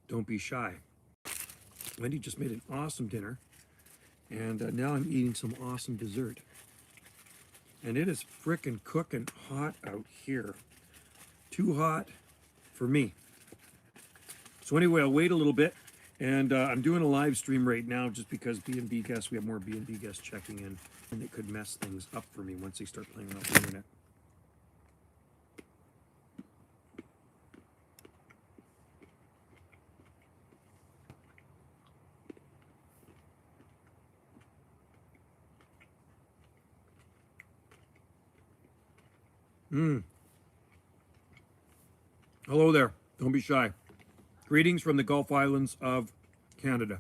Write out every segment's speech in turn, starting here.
don't be shy. Wendy just made an awesome dinner, and now I'm eating some awesome dessert. And it is frickin' cooking hot out here. Too hot for me. So anyway, I'll wait a little bit, and I'm doing a live stream right now just because B&B guests, we have more B&B guests checking in, and it could mess things up for me once they start playing off the internet. Hello there. Don't be shy. Greetings from the Gulf Islands of Canada.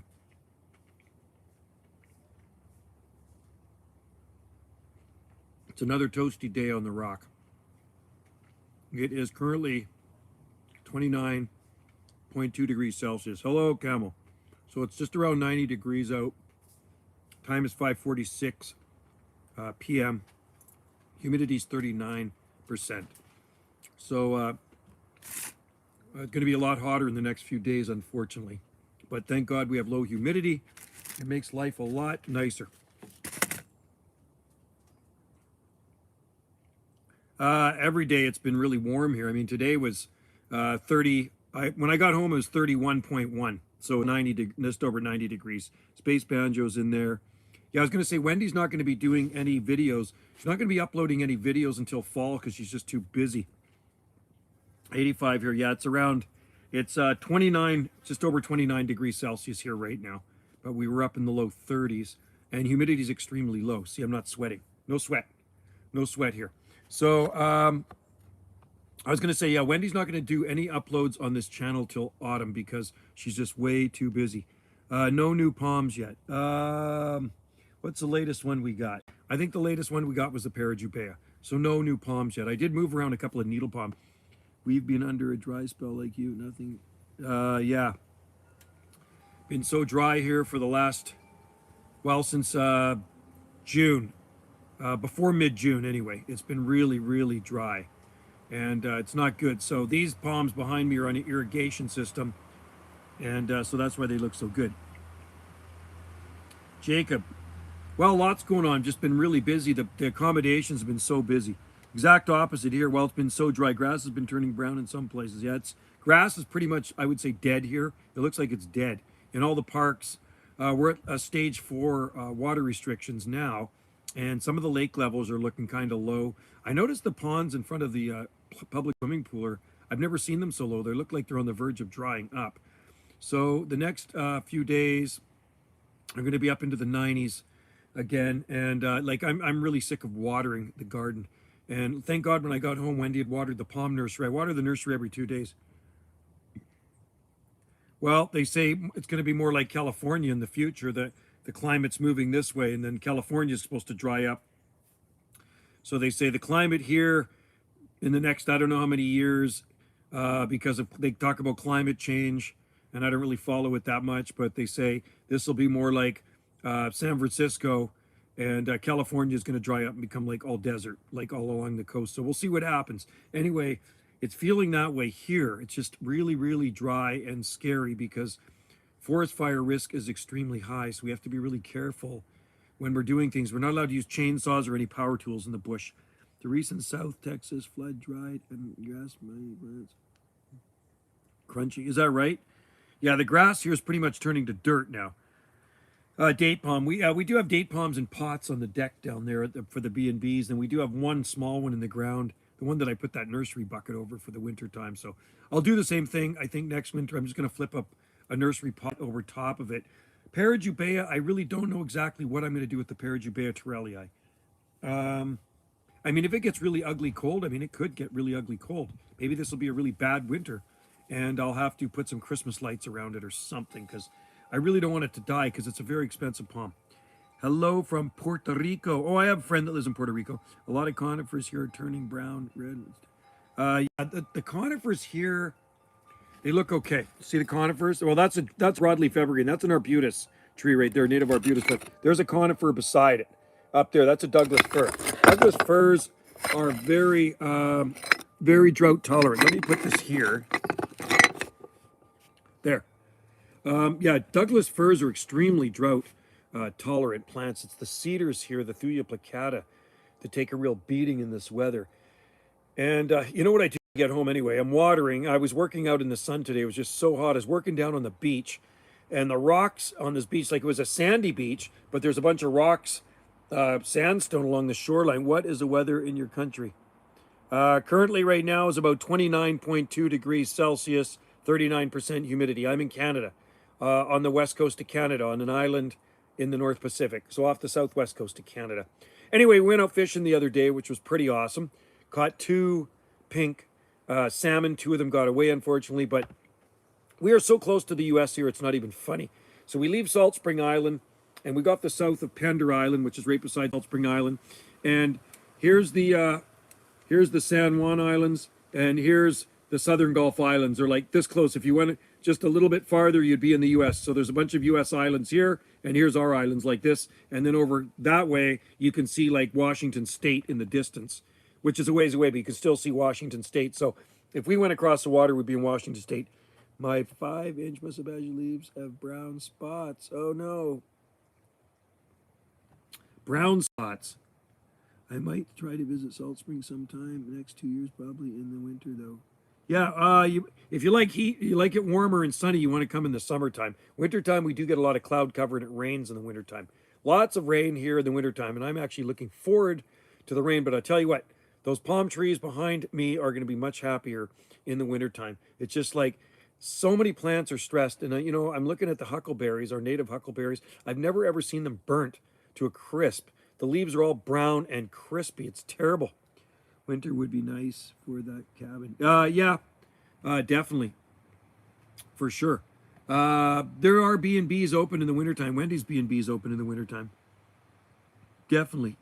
It's another toasty day on the rock. It is currently 29.2 degrees Celsius. Hello, Camel. So it's just around 90 degrees out. Time is 5:46 p.m. Humidity is 39%. So it's going to be a lot hotter in the next few days, unfortunately. But thank God we have low humidity. It makes life a lot nicer. Every day it's been really warm here. I mean, today was 30. When I got home, it was 31.1. So just over 90 degrees. Space Banjo's in there. Yeah, I was going to say, Wendy's not going to be doing any videos. She's not going to be uploading any videos until fall because she's just too busy. 85 here. Yeah, it's 29, just over 29 degrees Celsius here right now. But we were up in the low 30s, and humidity is extremely low. See, I'm not sweating. No sweat. No sweat here. So I was going to say, yeah, Wendy's not going to do any uploads on this channel till autumn because she's just way too busy. No new palms yet. What's the latest one we got? I think the latest one we got was the Parajupea. So no new palms yet. I did move around a couple of needle palm. We've been under a dry spell like you. Nothing. Yeah. Been so dry here for the last, well, since June. Before mid-June anyway. It's been really, really dry. And it's not good. So these palms behind me are on an irrigation system. And so that's why they look so good. Jacob. Well, lots going on. Just been really busy. The accommodations have been so busy. Exact opposite here. Well, it's been so dry. Grass has been turning brown in some places. Yeah, grass is pretty much, I would say, dead here. It looks like it's dead. In all the parks, we're at a stage 4 water restrictions now. And some of the lake levels are looking kind of low. I noticed the ponds in front of the public swimming pool I've never seen them so low. They look like they're on the verge of drying up. So the next few days are going to be up into the 90s again. And I'm really sick of watering the garden. And thank God when I got home, Wendy had watered the palm nursery. I water the nursery every 2 days. Well, they say it's going to be more like California in the future. The climate's moving this way, and then California is supposed to dry up. So they say the climate here in the next, I don't know how many years, because they talk about climate change, and I don't really follow it that much, but they say this will be more like San Francisco, and California is going to dry up and become like all desert, like all along the coast. So we'll see what happens. Anyway, it's feeling that way here. It's just really, really dry and scary because forest fire risk is extremely high. So we have to be really careful when we're doing things. We're not allowed to use chainsaws or any power tools in the bush. The recent South Texas flood dried and grass many birds. Crunchy. Is that right? Yeah, the grass here is pretty much turning to dirt now. Date palm. We do have date palms in pots on the deck down there for the B&Bs, and we do have one small one in the ground, the one that I put that nursery bucket over for the winter time. So I'll do the same thing. I think next winter I'm just going to flip up a nursery pot over top of it. Parajupea, I really don't know exactly what I'm going to do with the Parajupea terrellii. I mean, if it gets really ugly cold, I mean, it could get really ugly cold. Maybe this will be a really bad winter, and I'll have to put some Christmas lights around it or something because I really don't want it to die because it's a very expensive palm. Hello from Puerto Rico. Oh, I have a friend that lives in Puerto Rico. A lot of conifers here are turning brown, red. Yeah, the conifers here, they look okay. See the conifers? Well, that's broadleaf evergreen. That's an arbutus tree right there, native arbutus. But there's a conifer beside it. Up there, that's a Douglas fir. Douglas firs are very, very drought tolerant. Let me put this here. There. Yeah, Douglas firs are extremely drought tolerant plants. It's the cedars here, the Thuya plicata, that take a real beating in this weather. And you know what I do to get home anyway? I'm watering. I was working out in the sun today. It was just so hot. I was working down on the beach, and the rocks on this beach, like it was a sandy beach, but there's a bunch of rocks, sandstone along the shoreline. What is the weather in your country? Currently, right now, is about 29.2 degrees Celsius, 39% humidity. I'm in Canada, on the west coast of Canada, on an island in the North Pacific, so off the southwest coast of Canada. Anyway, we went out fishing the other day, which was pretty awesome. Caught two pink salmon. Two of them got away, unfortunately, but we are so close to the U.S. here, it's not even funny. So we leave Salt Spring Island, and we got the south of Pender Island, which is right beside Salt Spring Island. And here's the San Juan Islands, and here's the Southern Gulf Islands. They're like this close. If you went just a little bit farther, you'd be in the U.S. So there's a bunch of U.S. islands here, and here's our islands like this. And then over that way, you can see like Washington State in the distance, which is a ways away, but you can still see Washington State. So if we went across the water, we'd be in Washington State. My 5-inch musabashi leaves have brown spots. Oh no. Brown spots. I might try to visit Salt Spring sometime the next 2 years, probably in the winter though. Yeah, if you like heat, you like it warmer and sunny, you want to come in the summertime. Wintertime, we do get a lot of cloud cover and it rains in the wintertime. Lots of rain here in the wintertime, and I'm actually looking forward to the rain. But I'll tell you what, those palm trees behind me are going to be much happier in the wintertime. It's just like so many plants are stressed. And, you know, I'm looking at the huckleberries, our native huckleberries. I've never ever seen them burnt to a crisp. The leaves are all brown and crispy. It's terrible. Winter would be nice for that cabin. Yeah, definitely. For sure. There are B&Bs open in the wintertime. Wendy's B&Bs open in the wintertime. Definitely.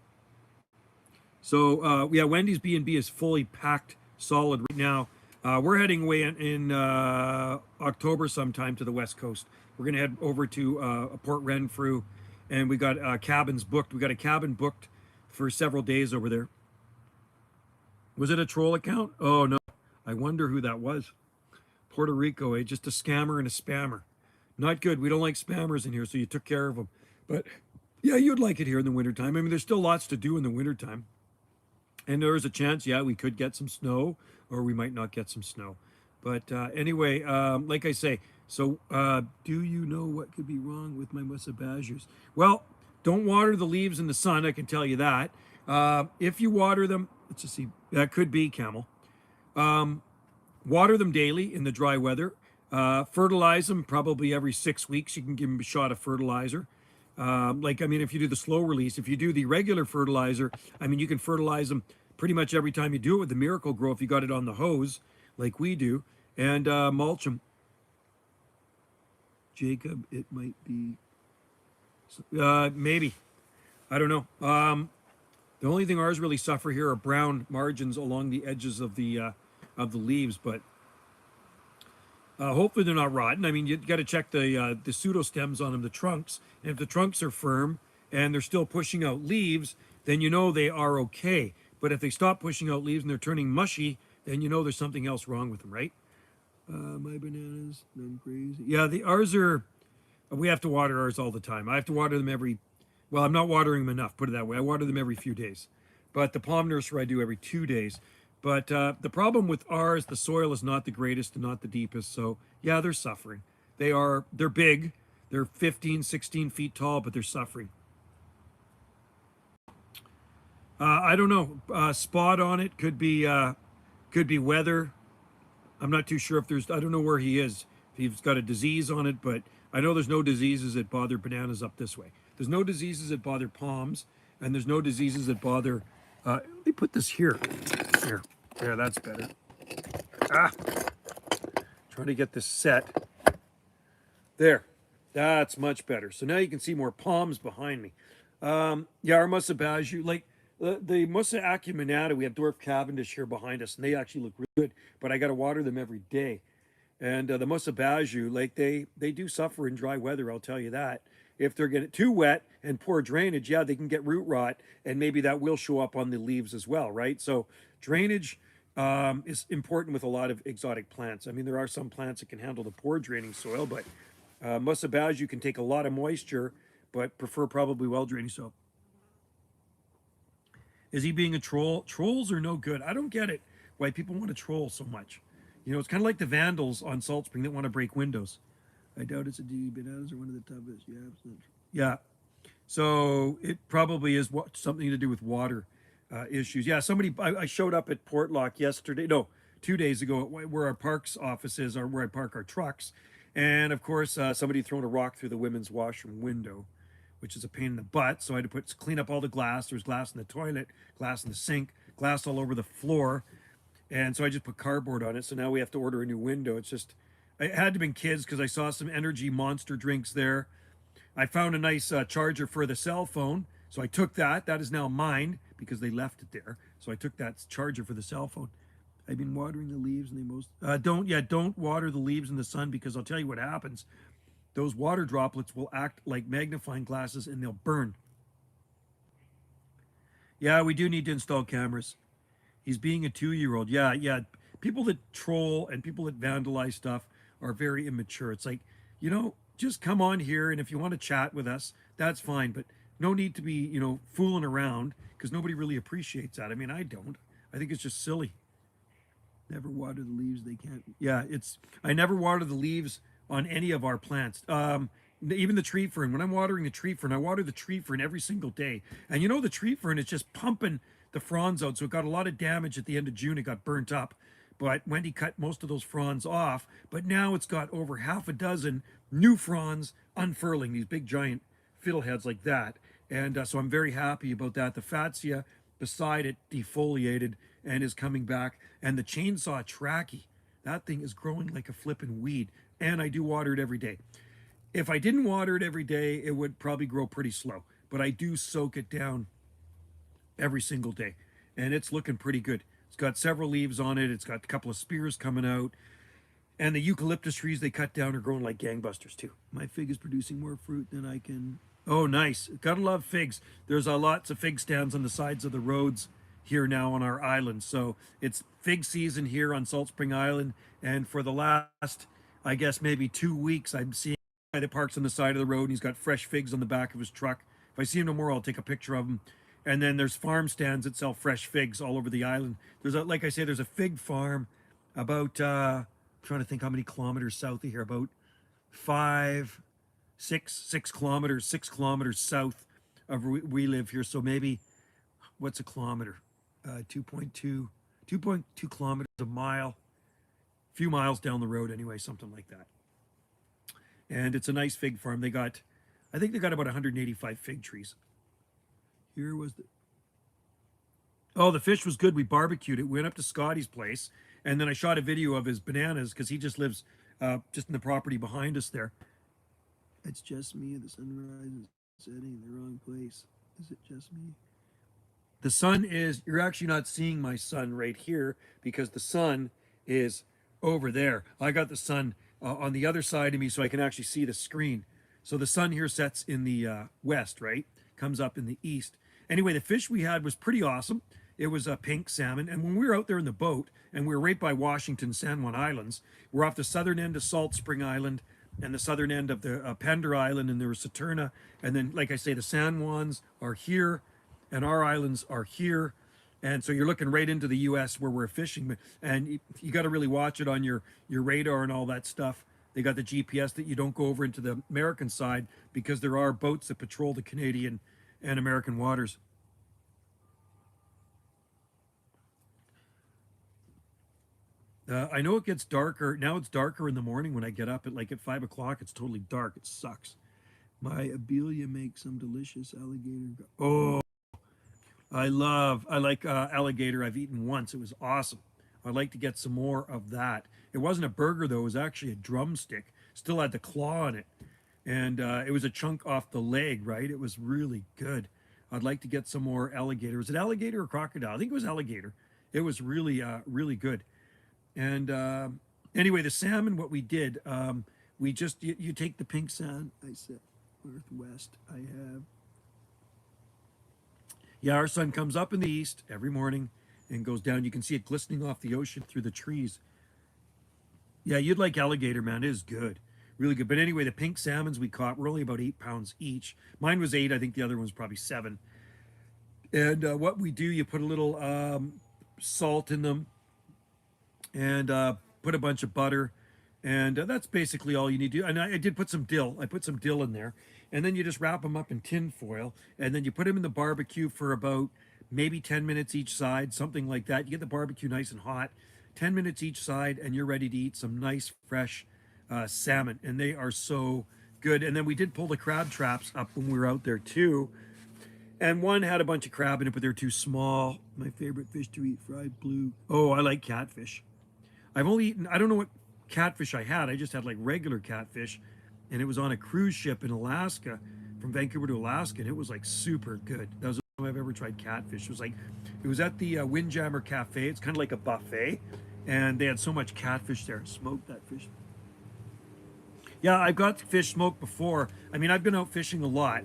So, yeah, Wendy's B&B is fully packed solid right now. We're heading away in October sometime to the West Coast. We're going to head over to Port Renfrew, and we got cabins booked. We got a cabin booked for several days over there. Was it a troll account? Oh, no. I wonder who that was. Puerto Rico, just a scammer and a spammer. Not good. We don't like spammers in here, so you took care of them. But, yeah, you'd like it here in the wintertime. I mean, there's still lots to do in the wintertime. And there's a chance, yeah, we could get some snow, or we might not get some snow. But anyway, like I say, so do you know what could be wrong with my musabajus? Well, don't water the leaves in the sun, I can tell you that. If you water them, let's just see, that could be camel. Water them daily in the dry weather. Fertilize them probably every 6 weeks. You can give them a shot of fertilizer. I mean, if you do the slow release, if you do the regular fertilizer, I mean, you can fertilize them pretty much every time you do it with the Miracle Grow if you got it on the hose like we do, and mulch them. Jacob, it might be, maybe. I don't know. The only thing ours really suffer here are brown margins along the edges of the leaves, but hopefully they're not rotten. I mean, you got to check the pseudostems on them, the trunks. And if the trunks are firm and they're still pushing out leaves, then you know they are okay. But if they stop pushing out leaves and they're turning mushy, then you know there's something else wrong with them, right? My bananas, I'm crazy. Yeah, ours are, we have to water ours all the time. I have to water them well, I'm not watering them enough, put it that way. I water them every few days. But the palm nursery I do every 2 days. But the problem with ours, the soil is not the greatest and not the deepest. So, yeah, they're suffering. They're big. They're 15, 16 feet tall, but they're suffering. I don't know. Spot on it could be weather. I'm not too sure if I don't know where he is. If he's got a disease on it, but I know there's no diseases that bother bananas up this way. There's no diseases that bother palms, and there's no diseases that bother, let me put this here. Here, there, that's better. Trying to get this set. There, that's much better. So now you can see more palms behind me. Yeah, our musabaju, like the Musa acuminata, we have dwarf Cavendish here behind us, and they actually look really good, but I got to water them every day. And the musabaju, like they do suffer in dry weather, I'll tell you that. If they're getting too wet and poor drainage, yeah, they can get root rot, and maybe that will show up on the leaves as well, right? So drainage is important with a lot of exotic plants. I mean, there are some plants that can handle the poor draining soil, but musabaju can take a lot of moisture, but prefer probably well draining soil. Is he being a troll? Trolls are no good. I don't get it why people want to troll so much. You know, it's kind of like the vandals on Salt Spring that want to break windows. I doubt it's a D. Bananas are one of the toughest. Yeah, yeah. So it probably is something to do with water issues. Yeah, somebody, I showed up at Portlock yesterday, no, 2 days ago, where our parks office is, or where I park our trucks. And of course, somebody thrown a rock through the women's washroom window, which is a pain in the butt. So I had to clean up all the glass. There's glass in the toilet, glass in the sink, glass all over the floor. And so I just put cardboard on it. So now we have to order a new window. It's just, it had to have been kids because I saw some energy monster drinks there. I found a nice charger for the cell phone. So I took that. That is now mine because they left it there. So I took that charger for the cell phone. I've been watering the leaves and they most don't water the leaves in the sun because I'll tell you what happens. Those water droplets will act like magnifying glasses and they'll burn. Yeah, we do need to install cameras. He's being a 2-year-old. Yeah, yeah. People that troll and people that vandalize stuff are very immature. It's like, just come on here and if you want to chat with us, that's fine. But no need to be, fooling around because nobody really appreciates that. I mean, I don't. I think it's just silly. Never water the leaves. They can't. Yeah, I never water the leaves on any of our plants. Even the tree fern. When I'm watering the tree fern, I water the tree fern every single day. And the tree fern is just pumping the fronds out. So it got a lot of damage at the end of June. It got burnt up. But Wendy cut most of those fronds off. But now it's got over half a dozen new fronds unfurling, these big giant fiddleheads like that. And so I'm very happy about that. The Fatsia beside it defoliated and is coming back. And the chainsaw tracky, that thing is growing like a flippin' weed. And I do water it every day. If I didn't water it every day, it would probably grow pretty slow. But I do soak it down every single day. And it's looking pretty good. It's got several leaves on it. It's got a couple of spears coming out. And the eucalyptus trees they cut down are growing like gangbusters too. My fig is producing more fruit than I can. Oh, nice. Gotta love figs. There's lots of fig stands on the sides of the roads here now on our island. So it's fig season here on Salt Spring Island. And for the last, I guess, maybe 2 weeks, I'm seeing a guy that parks on the side of the road and he's got fresh figs on the back of his truck. If I see him no more, I'll take a picture of him. And then there's farm stands that sell fresh figs all over the island. Like I say, there's a fig farm about, I'm trying to think how many kilometers south of here, about 6 kilometers, 6 kilometers south of where we live here. So maybe, what's a kilometer? 2.2 kilometers, a mile, a few miles down the road anyway, something like that. And it's a nice fig farm. I think they got about 185 fig trees. Here was the fish was good. We barbecued it. We went up to Scotty's place, and then I shot a video of his bananas because he just lives just in the property behind us there. It's just me. The sunrise is setting in the wrong place. Is it just me? The sun is, you're actually not seeing my sun right here because the sun is over there. I got the sun on the other side of me so I can actually see the screen. So the sun here sets in the west, right? Comes up in the east. Anyway, the fish we had was pretty awesome. It was a pink salmon. And when we were out there in the boat, and we were right by Washington, San Juan Islands, we're off the southern end of Salt Spring Island and the southern end of the Pender Island, and there was Saturna. And then, like I say, the San Juans are here, and our islands are here. And so you're looking right into the U.S. where we're fishing. And you got to really watch it on your radar and all that stuff. They got the GPS that you don't go over into the American side because there are boats that patrol the Canadian and American waters. I know it gets darker. Now it's darker in the morning when I get up at 5 o'clock. It's totally dark. It sucks. My Abelia makes some delicious alligator. Oh, I like alligator. I've eaten once. It was awesome. I'd like to get some more of that. It wasn't a burger though. It was actually a drumstick. Still had the claw on it. And it was a chunk off the leg, right? It was really good. I'd like to get some more alligator. Was it alligator or crocodile? I think it was alligator. It was really, really good. And anyway, the salmon, what we did, we just, you take the pink sand. I said, northwest, I have. Yeah, our sun comes up in the east every morning and goes down. You can see it glistening off the ocean through the trees. Yeah, you'd like alligator, man. It is good. Really good. But anyway, the pink salmons we caught were only about 8 pounds each. Mine was 8. I think the other one was probably 7. And what we do, you put a little salt in them and put a bunch of butter. And that's basically all you need to do. And I did put some dill. I put some dill in there. And then you just wrap them up in tin foil. And then you put them in the barbecue for about maybe 10 minutes each side, something like that. You get the barbecue nice and hot. 10 minutes each side, and you're ready to eat some nice, fresh salmon. And they are so good. And then we did pull the crab traps up when we were out there, too. And one had a bunch of crab in it, but they're too small. My favorite fish to eat, fried blue. Oh, I like catfish. I've only eaten, I don't know what catfish I had. I just had like regular catfish. And it was on a cruise ship in Alaska, from Vancouver to Alaska. And it was like super good. That was the only time I've ever tried catfish. It was at the Windjammer Cafe. It's kind of like a buffet. And they had so much catfish there. Smoked that fish. Yeah, I've got fish smoked before. I mean, I've been out fishing a lot.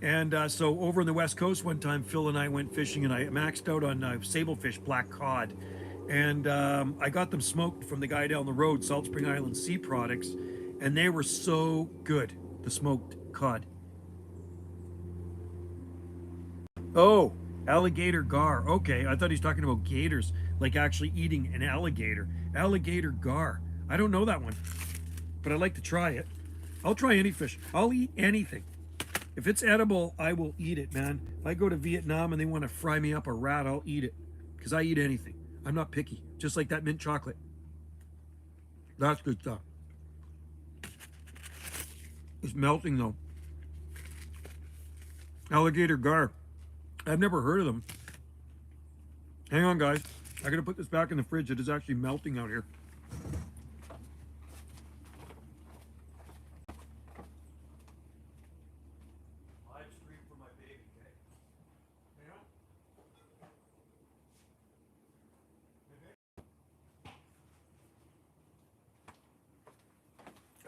And so over on the West Coast one time, Phil and I went fishing, and I maxed out on sablefish, black cod. And I got them smoked from the guy down the road, Salt Spring Island Sea Products. And they were so good, the smoked cod. Oh, alligator gar. Okay, I thought he was talking about gators, like actually eating an alligator. Alligator gar. I don't know that one, but I'd like to try it. I'll try any fish. I'll eat anything. If it's edible, I will eat it, man. If I go to Vietnam and they want to fry me up a rat, I'll eat it. Because I eat anything. I'm not picky. Just like that mint chocolate. That's good stuff. It's melting, though. Alligator gar. I've never heard of them. Hang on, guys. I gotta put this back in the fridge. It is actually melting out here.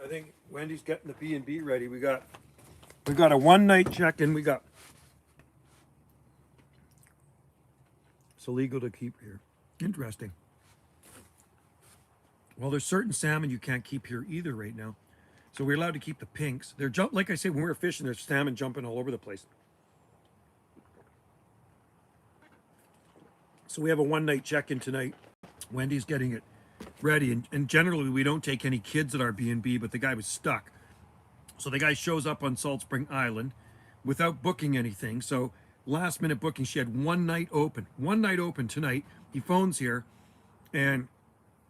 I think Wendy's getting the B&B ready. We got a one-night check-in. It's illegal to keep here. Interesting. Well, there's certain salmon you can't keep here either right now. So we're allowed to keep the pinks. Like I say, when we were fishing, there's salmon jumping all over the place. So we have a one-night check-in tonight. Wendy's getting it ready. And generally, we don't take any kids at our B&B, but the guy was stuck. So the guy shows up on Salt Spring Island without booking anything. So last minute booking, she had one night open tonight. He phones here and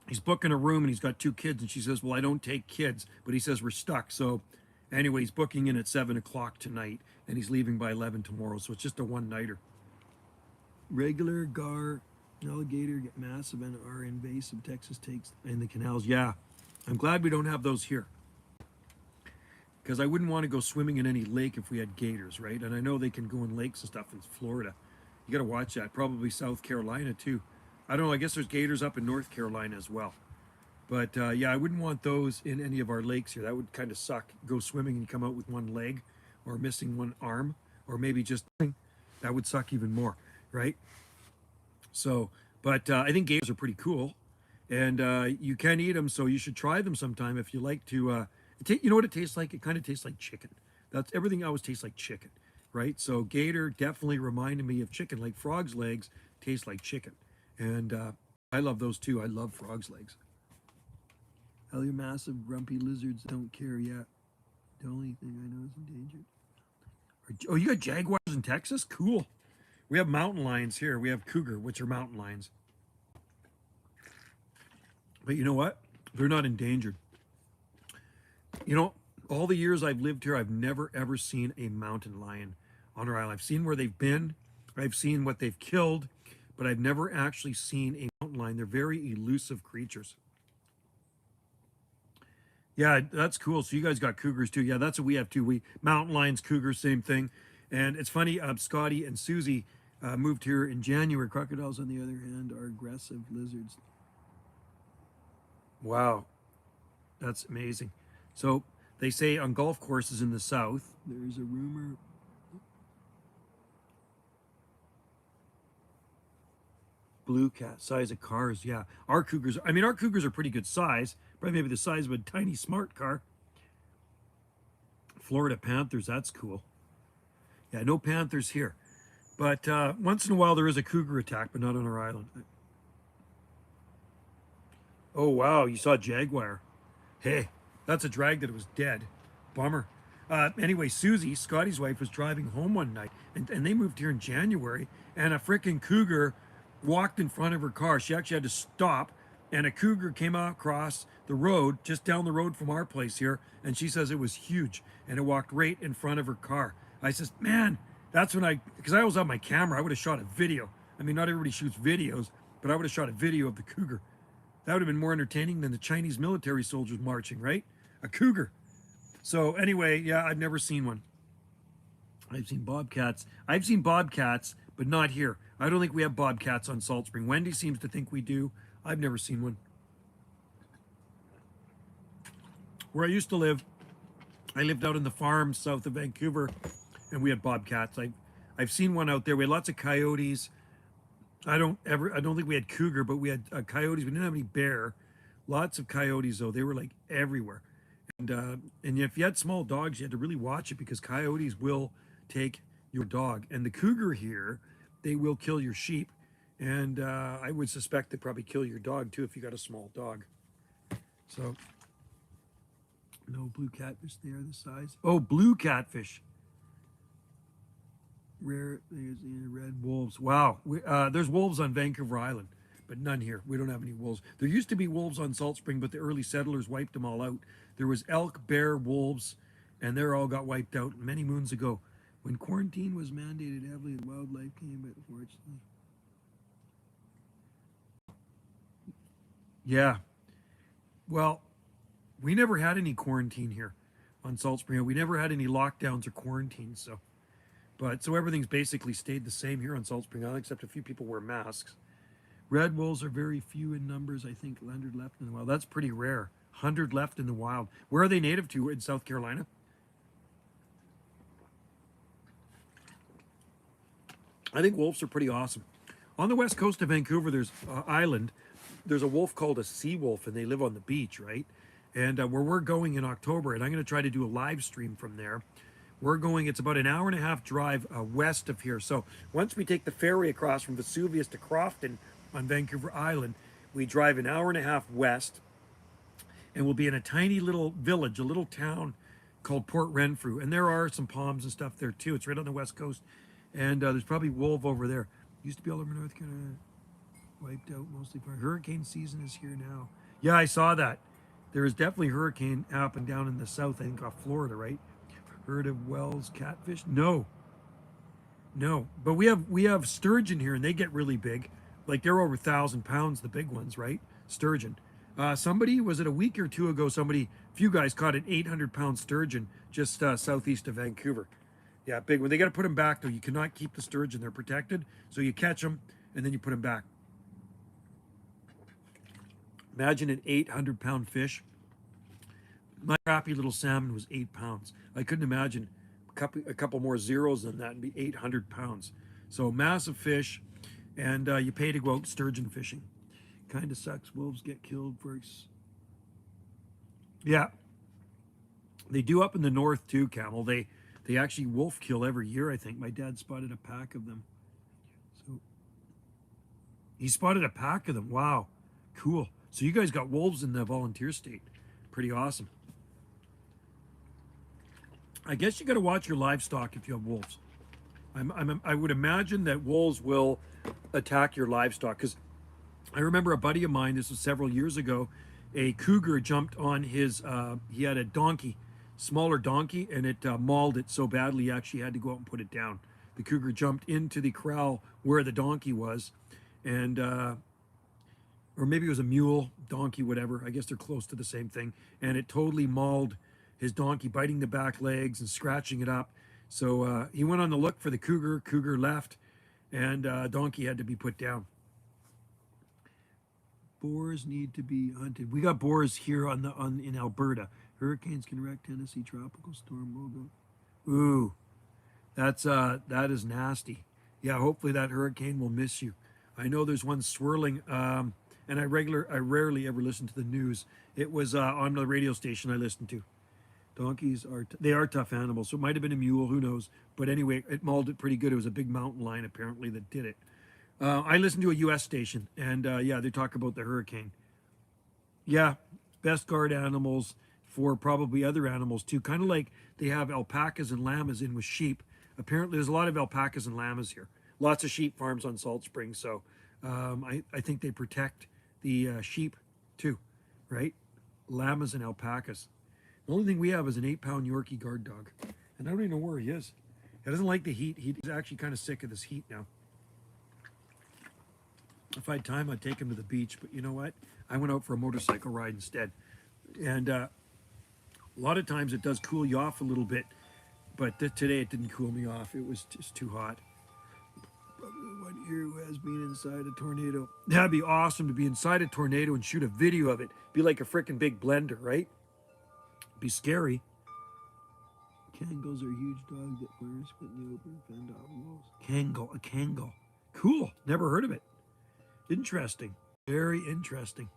he's booking a room, and he's got 2 kids. And she says, well, I don't take kids, but he says we're stuck. So anyway, he's booking in at 7 o'clock tonight, and he's leaving by 11 tomorrow. So it's just a one-nighter. Regular gar, alligator get massive and are invasive. Texas takes in the canals. Yeah, I'm glad we don't have those here, because I wouldn't want to go swimming in any lake if we had gators, right? And I know they can go in lakes and stuff in Florida. You got to watch that. Probably South Carolina too. I don't know. I guess there's gators up in North Carolina as well. But yeah, I wouldn't want those in any of our lakes here. That would kind of suck. Go swimming and come out with one leg or missing one arm, or maybe just that would suck even more, right? So, but I think gators are pretty cool, and you can eat them. So you should try them sometime if you like to. You know what it tastes like? It kind of tastes like chicken. That's everything. Always tastes like chicken, right? So gator definitely reminded me of chicken. Like frog's legs taste like chicken, and I love those too. I love frog's legs. Hell, your massive grumpy lizards don't care yet. The only thing I know is endangered. Oh, you got jaguars in Texas? Cool. We have mountain lions here. We have cougar, which are mountain lions. But you know what? They're not endangered. You know, all the years I've lived here, I've never ever seen a mountain lion on our island. I've seen where they've been. I've seen what they've killed, but I've never actually seen a mountain lion. They're very elusive creatures. Yeah, that's cool. So you guys got cougars too. Yeah, that's what we have too. We mountain lions, cougars, same thing. And it's funny, Scotty and Susie moved here in January. Crocodiles, on the other hand, are aggressive lizards. Wow, that's amazing. So they say on golf courses in the south, there's a rumor. Blue cat, size of cars. Yeah, our cougars. I mean, our cougars are pretty good size. Probably maybe the size of a tiny smart car. Florida panthers. That's cool. Yeah, no panthers here. But once in a while there is a cougar attack, but not on our island. Oh wow, you saw a jaguar. Hey, that's a drag that it was dead. Bummer. Anyway, Susie, Scotty's wife, was driving home one night, and they moved here in January, and a freaking cougar walked in front of her car. She actually had to stop, and a cougar came across the road, just down the road from our place here, and she says it was huge, and it walked right in front of her car. I says, man, that's when because I always have my camera, I would have shot a video. I mean, not everybody shoots videos, but I would have shot a video of the cougar. That would have been more entertaining than the Chinese military soldiers marching, right? A cougar. So anyway, yeah, I've never seen one. I've seen bobcats. I've seen bobcats, but not here. I don't think we have bobcats on Salt Spring. Wendy seems to think we do. I've never seen one. Where I used to live, I lived out in the farm south of Vancouver, and we had bobcats. I've seen one out there. We had lots of coyotes. I don't think we had cougar, but we had coyotes. We didn't have any bear. Lots of coyotes though. They were like everywhere. And if you had small dogs, you had to really watch it because coyotes will take your dog. And the cougar here, they will kill your sheep. And I would suspect they probably kill your dog too if you got a small dog. So, no blue catfish there, the size. Oh, blue catfish. Rare, there's red wolves. Wow, there's wolves on Vancouver Island, but none here. We don't have any wolves. There used to be wolves on Salt Spring, but the early settlers wiped them all out. There was elk, bear, wolves, and they all got wiped out many moons ago. When quarantine was mandated heavily, the wildlife came, but unfortunately. Yeah, well, we never had any quarantine here on Salt Spring. We never had any lockdowns or quarantines, so. But so everything's basically stayed the same here on Salt Spring Island, except a few people wear masks. Red wolves are very few in numbers. I think 100 left in the wild. That's pretty rare. 100 left in the wild. Where are they native to? In South Carolina? I think wolves are pretty awesome. On the west coast of Vancouver, there's an island. There's a wolf called a sea wolf, and they live on the beach, right? And where we're going in October, and I'm going to try to do a live stream from there. We're going, it's about an hour and a half drive west of here. So once we take the ferry across from Vesuvius to Crofton on Vancouver Island, we drive an hour and a half west, and we'll be in a tiny little village, a little town called Port Renfrew. And there are some palms and stuff there too. It's right on the west coast. And there's probably wolf over there. Used to be all over North Carolina, wiped out mostly. Hurricane season is here now. Yeah, I saw that. There is definitely hurricane happening down in the south, I think off Florida, right? Heard of Wells catfish? No, but we have sturgeon here, and they get really big. Like they're over 1,000 pounds, the big ones, right? Sturgeon. Somebody, was it a week or two ago? A few guys caught an 800-pound sturgeon just southeast of Vancouver. Yeah, big one. They got to put them back though. You cannot keep the sturgeon; they're protected. So you catch them and then you put them back. Imagine an 800-pound fish. My crappy little salmon was 8 pounds. I couldn't imagine a couple more zeros than that and be 800 pounds. So massive fish, and you pay to go out sturgeon fishing. Kind of sucks. Wolves get killed first. Yeah, they do up in the north too, Camel. They actually wolf kill every year. I think my dad spotted a pack of them. So he spotted a pack of them. Wow, cool. So you guys got wolves in the volunteer state. Pretty awesome. I guess you got to watch your livestock if you have wolves. I would imagine that wolves will attack your livestock because I remember a buddy of mine, this was several years ago, a cougar jumped on his, he had a donkey, smaller donkey, and it mauled it so badly he actually had to go out and put it down. The cougar jumped into the corral where the donkey was, and, or maybe it was a mule, donkey, whatever. I guess they're close to the same thing. And it totally mauled his donkey, biting the back legs and scratching it up. So he went on the look for the cougar. Cougar left, and donkey had to be put down. Boars need to be hunted. We got boars here in Alberta. Hurricanes can wreck Tennessee. Tropical storm will go. Ooh, that is nasty. Yeah, hopefully that hurricane will miss you. I know there's one swirling, and I rarely ever listen to the news. It was on the radio station I listened to. Donkeys they are tough animals, so it might have been a mule, who knows? But anyway, it mauled it pretty good. It was a big mountain lion apparently that did it. I listened to a U.S. station, and yeah, they talk about the hurricane. Yeah, best guard animals for probably other animals too. Kind of like they have alpacas and llamas in with sheep. Apparently, there's a lot of alpacas and llamas here. Lots of sheep farms on Salt Springs, so I think they protect the sheep too, right? Llamas and alpacas. The only thing we have is an 8-pound Yorkie guard dog, and I don't even know where he is. He doesn't like the heat. He's actually kind of sick of this heat now. If I had time, I'd take him to the beach, but you know what? I went out for a motorcycle ride instead. And a lot of times it does cool you off a little bit, but today it didn't cool me off. It was just too hot. What year has been inside a tornado? That'd be awesome to be inside a tornado and shoot a video of it. Be like a freaking big blender, right? Be scary. Kangles are huge dogs that wear split in the open, fend off walls. A Kangal. Cool. Never heard of it. Interesting. Very interesting.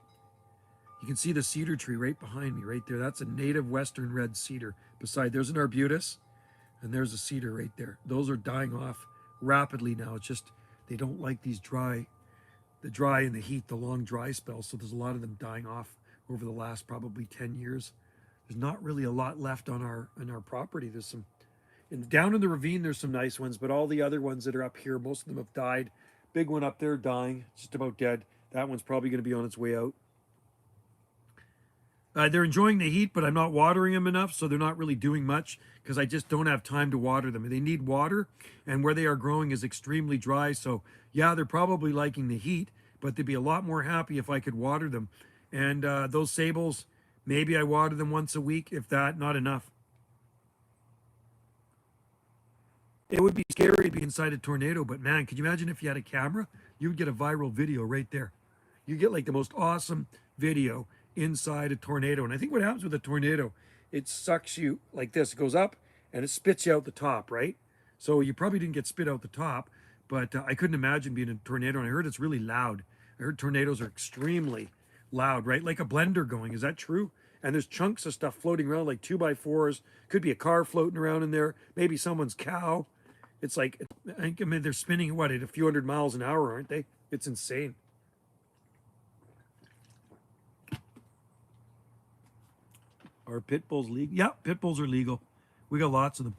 You can see the cedar tree right behind me, right there. That's a native western red cedar. Beside, there's an arbutus, and there's a cedar right there. Those are dying off rapidly now. It's just they don't like the dry and the heat, the long dry spells. So there's a lot of them dying off over the last probably 10 years. There's not really a lot left on our property. There's some, down in the ravine, there's some nice ones, but all the other ones that are up here, most of them have died. Big one up there dying, just about dead. That one's probably going to be on its way out. They're enjoying the heat, but I'm not watering them enough, so they're not really doing much because I just don't have time to water them. They need water, and where they are growing is extremely dry. So yeah, they're probably liking the heat, but they'd be a lot more happy if I could water them. And those sables, maybe I water them once a week, if that, not enough. It would be scary to be inside a tornado, but man, could you imagine if you had a camera? You would get a viral video right there. You get like the most awesome video inside a tornado. And I think what happens with a tornado, it sucks you like this. It goes up and it spits you out the top, right? So you probably didn't get spit out the top, but I couldn't imagine being in a tornado. And I heard it's really loud. I heard tornadoes are extremely loud, right? Like a blender going. Is that true? And there's chunks of stuff floating around like 2x4s. Could be a car floating around in there. Maybe someone's cow. It's like, I mean, they're spinning, what, at a few hundred miles an hour, aren't they? It's insane. Are pit bulls legal? Yeah, pit bulls are legal. We got lots of them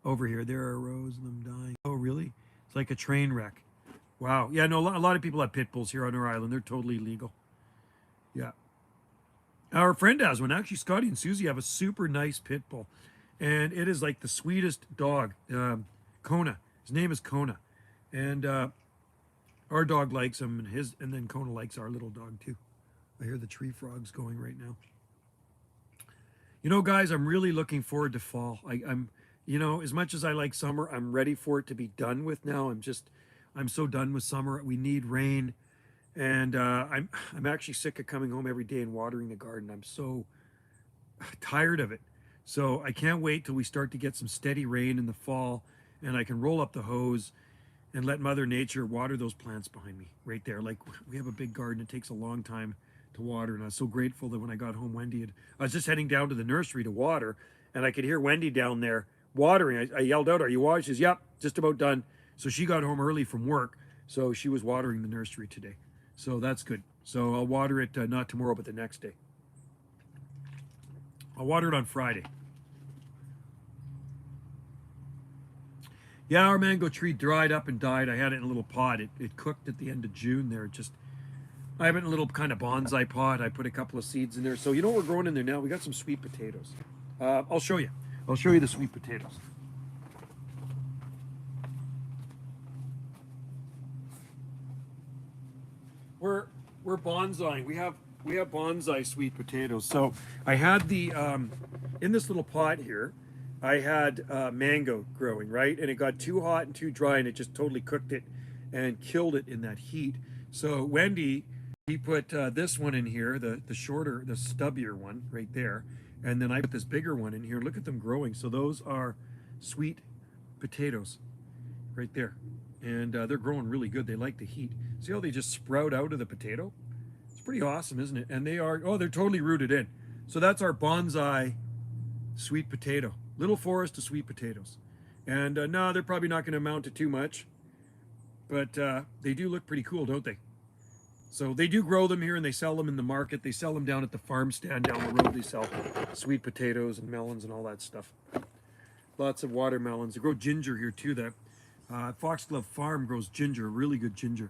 over here. There are rows of them dying. Oh, really? It's like a train wreck. Wow. Yeah, no, a lot of people have pit bulls here on our island. They're totally legal. Yeah. Our friend has one. Actually, Scotty and Susie have a super nice pit bull. And it is like the sweetest dog. Kona. His name is Kona. And our dog likes him, and then Kona likes our little dog too. I hear the tree frogs going right now. You know, guys, I'm really looking forward to fall. I'm, you know, as much as I like summer, I'm ready for it to be done with now. I'm so done with summer. We need rain, and I'm actually sick of coming home every day and watering the garden. I'm so tired of it. So I can't wait till we start to get some steady rain in the fall, and I can roll up the hose and let Mother Nature water those plants behind me right there. Like, we have a big garden. It takes a long time to water, and I was so grateful that when I got home, I was just heading down to the nursery to water, and I could hear Wendy down there watering. I yelled out, "Are you watering?" She says, "Yep, just about done." So she got home early from work, so she was watering the nursery today. So that's good. So I'll water it not tomorrow, but the next day. I'll water it on Friday. Yeah, our mango tree dried up and died. I had it in a little pot. It cooked at the end of June there. I have it in a little kind of bonsai pot. I put a couple of seeds in there. So you know what we're growing in there now? We got some sweet potatoes. I'll show you. I'll show you the sweet potatoes. We're bonsaiing. We have bonsai sweet potatoes. So I had the in this little pot here, I had mango growing, right? And it got too hot and too dry, and it just totally cooked it and killed it in that heat. So Wendy, he put this one in here, the shorter, the stubbier one right there. And then I put this bigger one in here. Look at them growing. So those are sweet potatoes right there. and they're growing really good. They like the heat. See how they just sprout out of the potato? It's pretty awesome, isn't it? And they are, oh, they're totally rooted in. So that's our bonsai sweet potato. Little forest of sweet potatoes. And no, they're probably not going to amount to too much, but they do look pretty cool, don't they? So they do grow them here and they sell them in the market. They sell them down at the farm stand down the road. They sell sweet potatoes and melons and all that stuff. Lots of watermelons. They grow ginger here too. That Foxglove Farm grows ginger, really good ginger.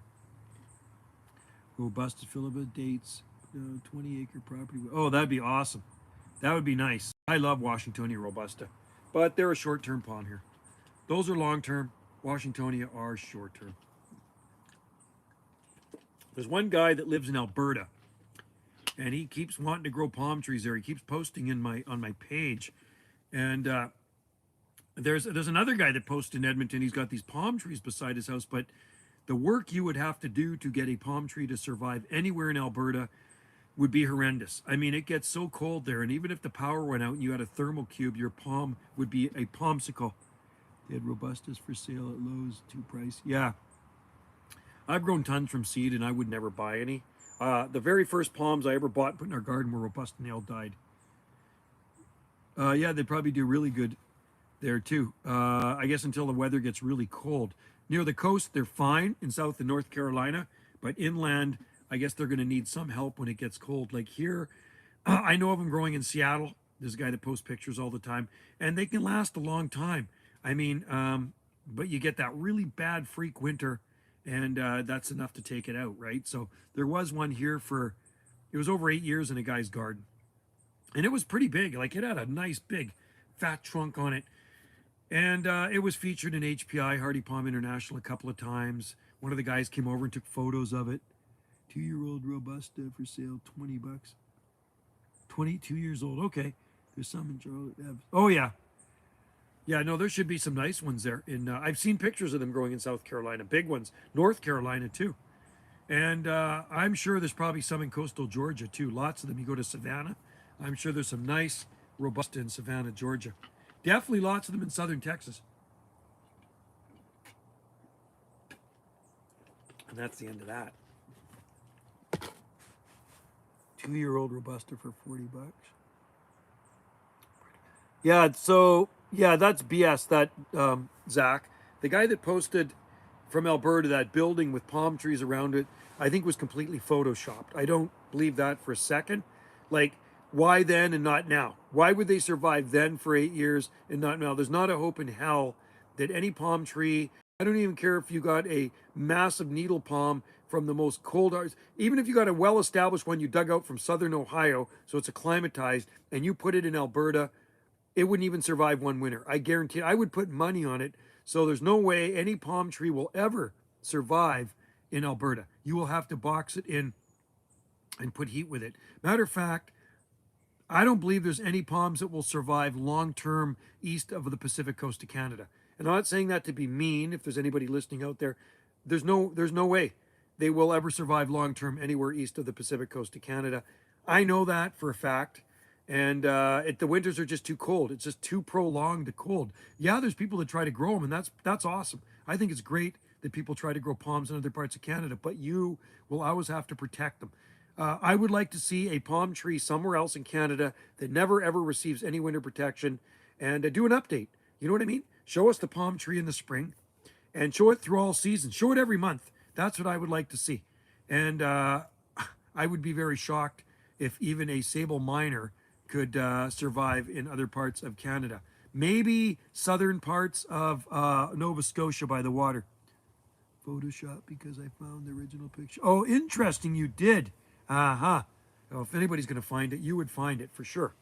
Robusta Philippa dates, 20-acre property. Oh, that'd be awesome. That would be nice. I love Washingtonia Robusta, but they're a short-term palm here. Those are long-term. Washingtonia are short-term. There's one guy that lives in Alberta, and he keeps wanting to grow palm trees there. He keeps posting on my page, and there's another guy that posts in Edmonton. He's got these palm trees beside his house, but the work you would have to do to get a palm tree to survive anywhere in Alberta would be horrendous. I mean, it gets so cold there, and even if the power went out and you had a thermal cube, your palm would be a palmsicle. They had Robustas for sale at Lowe's, 2 price. Yeah. I've grown tons from seed, and I would never buy any. The very first palms I ever bought and put in our garden were Robusta, and they all died. Yeah, they probably do really good there too. I guess until the weather gets really cold. Near the coast, they're fine in South and North Carolina, but inland, I guess they're going to need some help when it gets cold. Like here, I know of them growing in Seattle. There's a guy that posts pictures all the time, and they can last a long time. I mean, but you get that really bad freak winter, and that's enough to take it out, right? So there was one here it was over 8 years in a guy's garden. And it was pretty big. Like it had a nice big fat trunk on it. And it was featured in HPI, Hardy Palm International, a couple of times. One of the guys came over and took photos of it. 2-year-old Robusta for sale, $20. 22 years old. Okay. There's some in Charlotte. Oh, yeah. Yeah, no, there should be some nice ones there. I've seen pictures of them growing in South Carolina, big ones. North Carolina, too. And I'm sure there's probably some in coastal Georgia, too. Lots of them. You go to Savannah, I'm sure there's some nice Robusta in Savannah, Georgia. Definitely lots of them in southern Texas. And that's the end of that. 2-year-old Robusta for $40. Yeah, so, yeah, that's BS, that, Zach. The guy that posted from Alberta, that building with palm trees around it, I think was completely photoshopped. I don't believe that for a second. Like, why then and not now? Why would they survive then for 8 years and not now? There's not a hope in hell that any palm tree, I don't even care if you got a massive needle palm from the most cold, even if you got a well-established one you dug out from southern Ohio, so it's acclimatized, and you put it in Alberta, it wouldn't even survive one winter. I guarantee it. I would put money on it. So there's no way any palm tree will ever survive in Alberta. You will have to box it in and put heat with it. Matter of fact, I don't believe there's any palms that will survive long-term east of the Pacific coast of Canada. And I'm not saying that to be mean. If there's anybody listening out there, there's no way they will ever survive long-term anywhere east of the Pacific coast of Canada. I know that for a fact. And the winters are just too cold. It's just too prolonged to cold. Yeah, there's people that try to grow them, and that's awesome. I think it's great that people try to grow palms in other parts of Canada, but you will always have to protect them. I would like to see a palm tree somewhere else in Canada that never ever receives any winter protection, and do an update. You know what I mean? Show us the palm tree in the spring, and show it through all seasons. Show it every month. That's what I would like to see. And I would be very shocked if even a sable minor could survive in other parts of Canada. Maybe southern parts of Nova Scotia by the water. Photoshop because I found the original picture. Oh, interesting, you did. Uh-huh. Well, if anybody's going to find it, you would find it for sure.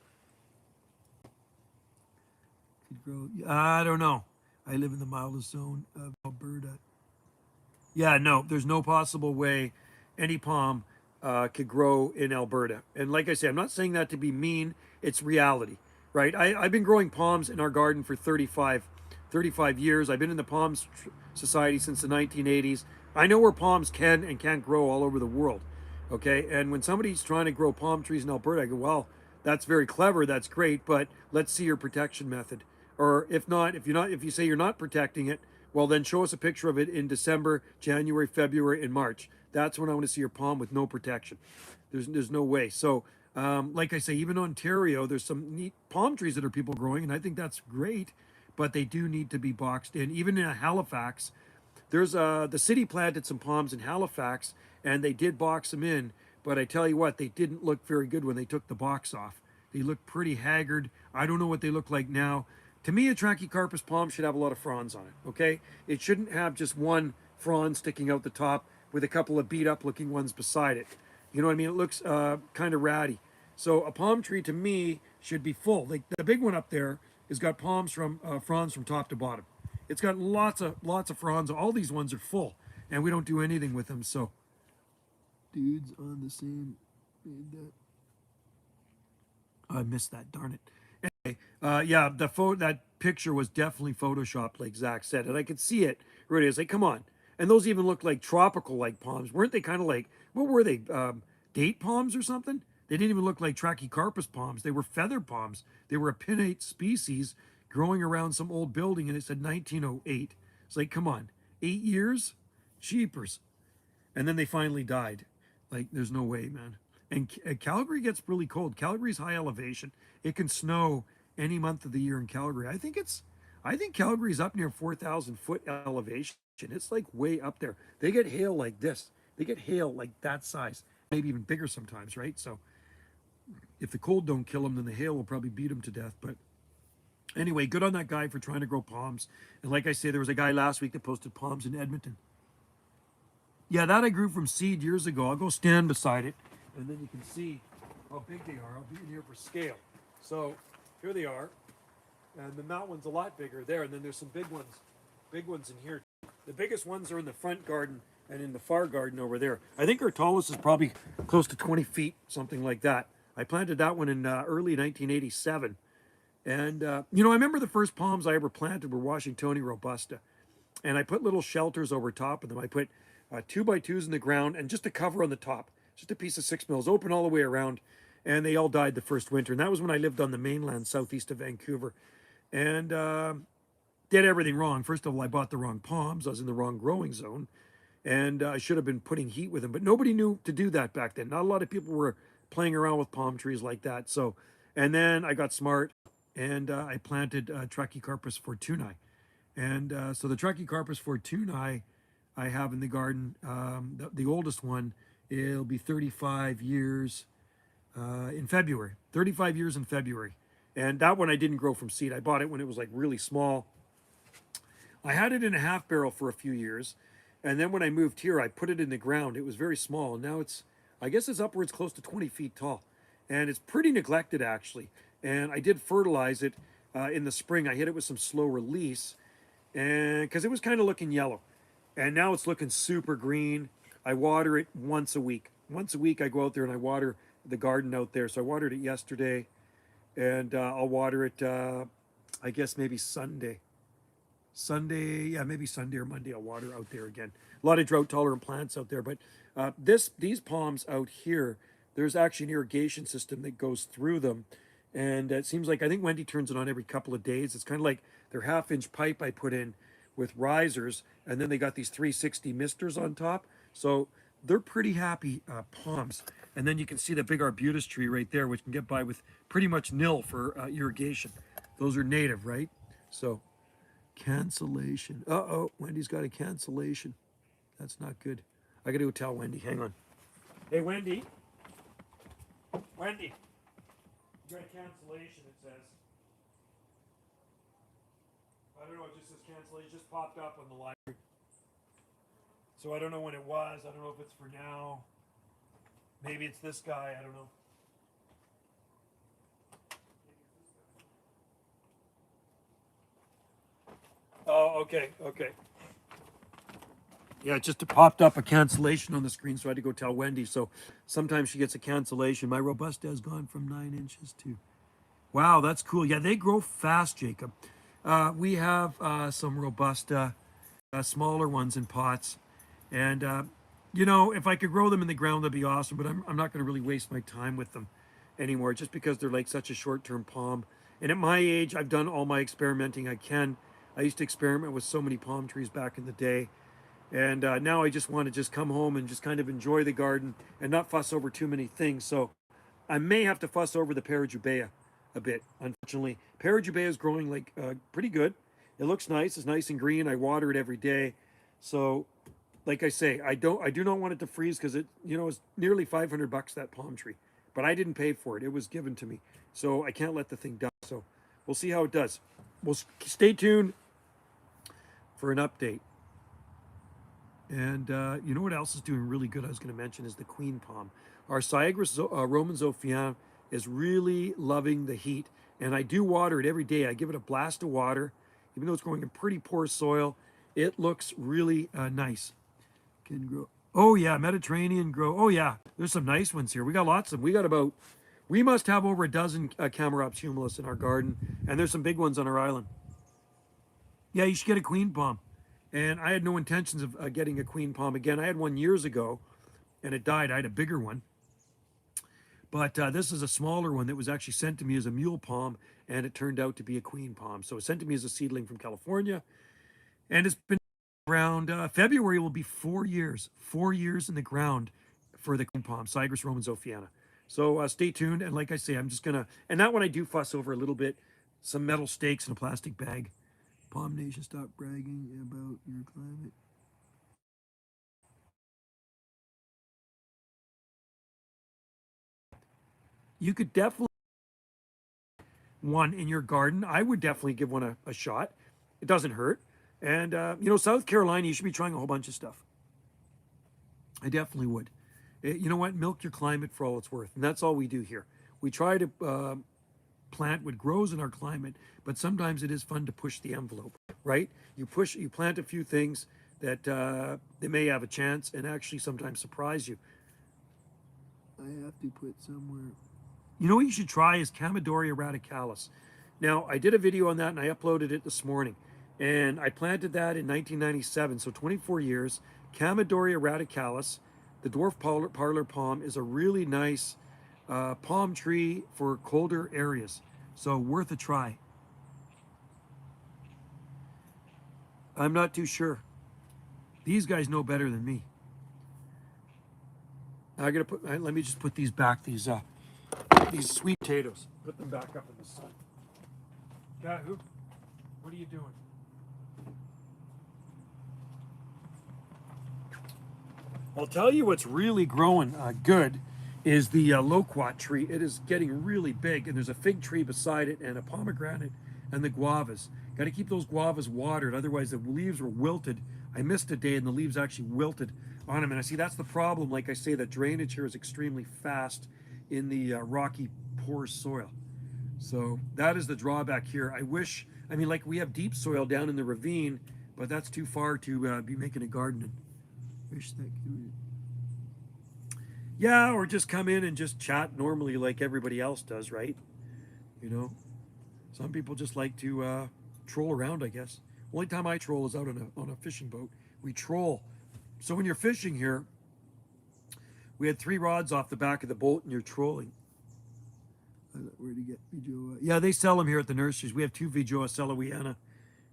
Could grow. I don't know. I live in the mildest zone of Alberta. Yeah, no, there's no possible way any palm could grow in Alberta. And like I said, I'm not saying that to be mean. It's reality, right? I've been growing palms in our garden for 35 years. I've been in the Palm Society since the 1980s. I know where palms can and can't grow all over the world, okay? And when somebody's trying to grow palm trees in Alberta, I go, well, that's very clever, that's great, but let's see your protection method. Or if not, if you say you're not protecting it, Well, then show us a picture of it in December, January, February, and March. That's when I want to see your palm with no protection. There's no way. So, like I say, even Ontario, there's some neat palm trees that are people growing, and I think that's great, but they do need to be boxed in. Even in Halifax, there's the city planted some palms in Halifax, and they did box them in. But I tell you what, they didn't look very good when they took the box off. They looked pretty haggard. I don't know what they look like now. To me, a Trachycarpus palm should have a lot of fronds on it. Okay, it shouldn't have just one frond sticking out the top with a couple of beat up looking ones beside it. You know what I mean? It looks kind of ratty. So a palm tree to me should be full. Like the big one up there has got palms from fronds from top to bottom. It's got lots of fronds. All these ones are full, and we don't do anything with them. So, dudes on the same. I missed that. Darn it. Anyway, yeah, that picture was definitely photoshopped, like Zach said, and I could see it. Right, it is like, come on. And those even look like tropical like palms, weren't they? Kind of like, what were they? Date palms or something? They didn't even look like Trachycarpus palms. They were feather palms. They were a pinnate species growing around some old building, and it said 1908. It's like, come on, 8 years, cheapers, and then they finally died. Like, there's no way, man. And Calgary gets really cold. Calgary's high elevation. It can snow any month of the year in Calgary. I think Calgary's up near 4,000 foot elevation. It's like way up there. They get hail like this. They get hail like that size, maybe even bigger sometimes, right? So if the cold don't kill them, then the hail will probably beat them to death. But anyway, good on that guy for trying to grow palms. And like I say, there was a guy last week that posted palms in Edmonton. Yeah, that I grew from seed years ago. I'll go stand beside it, and then you can see how big they are. I'll be in here for scale. So here they are. And then that one's a lot bigger there. And then there's some big ones in here. The biggest ones are in the front garden and in the far garden over there. I think our tallest is probably close to 20 feet, something like that. I planted that one in early 1987. And, I remember the first palms I ever planted were Washingtoni robusta. And I put little shelters over top of them. I put 2x2s in the ground and just a cover on the top. Just a piece of 6 mils, open all the way around. And they all died the first winter. And that was when I lived on the mainland southeast of Vancouver. And did everything wrong. First of all, I bought the wrong palms. I was in the wrong growing zone. And I should have been putting heat with them. But nobody knew to do that back then. Not a lot of people were playing around with palm trees like that. So, and then I got smart and I planted Trachycarpus fortunei. And so the Trachycarpus fortunei I have in the garden, the oldest one, it'll be 35 years in February. 35 years in February. And that one I didn't grow from seed. I bought it when it was like really small. I had it in a half barrel for a few years. And then when I moved here, I put it in the ground. It was very small. And now I guess it's upwards close to 20 feet tall. And it's pretty neglected actually. And I did fertilize it in the spring. I hit it with some slow release, and because it was kind of looking yellow. And now it's looking super green. I water it once a week. Once a week I go out there and I water the garden out there. So I watered it yesterday, and I'll water it, I guess maybe Sunday. Yeah, maybe Sunday or Monday I'll water out there again. A lot of drought tolerant plants out there, but these palms out here, there's actually an irrigation system that goes through them. And it seems like, I think Wendy turns it on every couple of days. It's kind of like their 1/2 inch pipe I put in with risers, and then they got these 360 misters on top. So they're pretty happy palms. And then you can see the big arbutus tree right there, which can get by with pretty much nil for irrigation. Those are native, right? So cancellation. Uh-oh, Wendy's got a cancellation. That's not good. I got to go tell Wendy. Hang on. Hey, Wendy. Wendy. You got a cancellation, it says. I don't know, it just says cancellation. It just popped up on the library. So I don't know when it was. I don't know if it's for now. Maybe it's this guy. I don't know. Oh, okay. Yeah, it just popped up a cancellation on the screen, so I had to go tell Wendy. So sometimes she gets a cancellation. My Robusta has gone from 9 inches to... Wow, that's cool. Yeah, they grow fast, Jacob. We have some Robusta, smaller ones in pots. And, if I could grow them in the ground, that'd be awesome. But I'm not going to really waste my time with them anymore, just because they're like such a short-term palm. And at my age, I've done all my experimenting I can. I used to experiment with so many palm trees back in the day. And now I just want to just come home and just kind of enjoy the garden and not fuss over too many things. So I may have to fuss over the Parajubea a bit, unfortunately. Parajubea is growing like pretty good. It looks nice. It's nice and green. I water it every day. So, like I say, I do not want it to freeze because it's nearly $500 that palm tree, but I didn't pay for it. It was given to me, so I can't let the thing die. So we'll see how it does. We'll stay tuned for an update. And you know what else is doing really good? I was going to mention is the queen palm. Our Cyagrus Roman Zophiana is really loving the heat, and I do water it every day. I give it a blast of water, even though it's growing in pretty poor soil. It looks really nice. Can grow. Oh yeah, Mediterranean grow. Oh yeah, there's some nice ones here. We got lots of them. We must have over a dozen Camarops humilis in our garden, and there's some big ones on our island. Yeah, you should get a queen palm. And I had no intentions of getting a queen palm again. I had one years ago, and it died. I had a bigger one. But this is a smaller one that was actually sent to me as a mule palm, and it turned out to be a queen palm. So it was sent to me as a seedling from California, and it's been around February will be 4 years. 4 years in the ground for the queen palm, Cyagrus Roman Zophiana. So stay tuned, and like I say, I'm just gonna, and that one I do fuss over a little bit, some metal stakes in a plastic bag. Palm Nation, stop bragging about your climate. You could definitely one in your garden. I would definitely give one a shot. It doesn't hurt. And South Carolina, you should be trying a whole bunch of stuff. I definitely would. You know what? Milk your climate for all it's worth, and that's all we do here. We try to plant what grows in our climate, but sometimes it is fun to push the envelope, right? You plant a few things that they may have a chance, and actually sometimes surprise you. I have to put somewhere. You know what you should try is Chamaedorea radicalis. Now, I did a video on that and I uploaded it this morning. And I planted that in 1997, so 24 years. Chamaedorea radicalis, the dwarf parlor palm, is a really nice palm tree for colder areas. So worth a try. I'm not too sure. These guys know better than me. I gotta put. Let me just put these back. These sweet potatoes. Put them back up in the sun. Yeah, what are you doing? I'll tell you what's really growing good is the loquat tree. It is getting really big, and there's a fig tree beside it, and a pomegranate, and the guavas. Got to keep those guavas watered, otherwise the leaves were wilted. I missed a day, and the leaves actually wilted on them. And I see that's the problem. Like I say, the drainage here is extremely fast in the rocky, poor soil. So that is the drawback here. Like we have deep soil down in the ravine, but that's too far to be making a garden in. Wish that could. Yeah, or just come in and just chat normally like everybody else does, right? You know, some people just like to troll around, I guess. Only time I troll is out on a fishing boat. We troll. So when you're fishing here, we had 3 rods off the back of the boat, and you're trolling. Where to get Vijoa? Yeah, they sell them here at the nurseries. We have 2 Vijoa Sellowiana,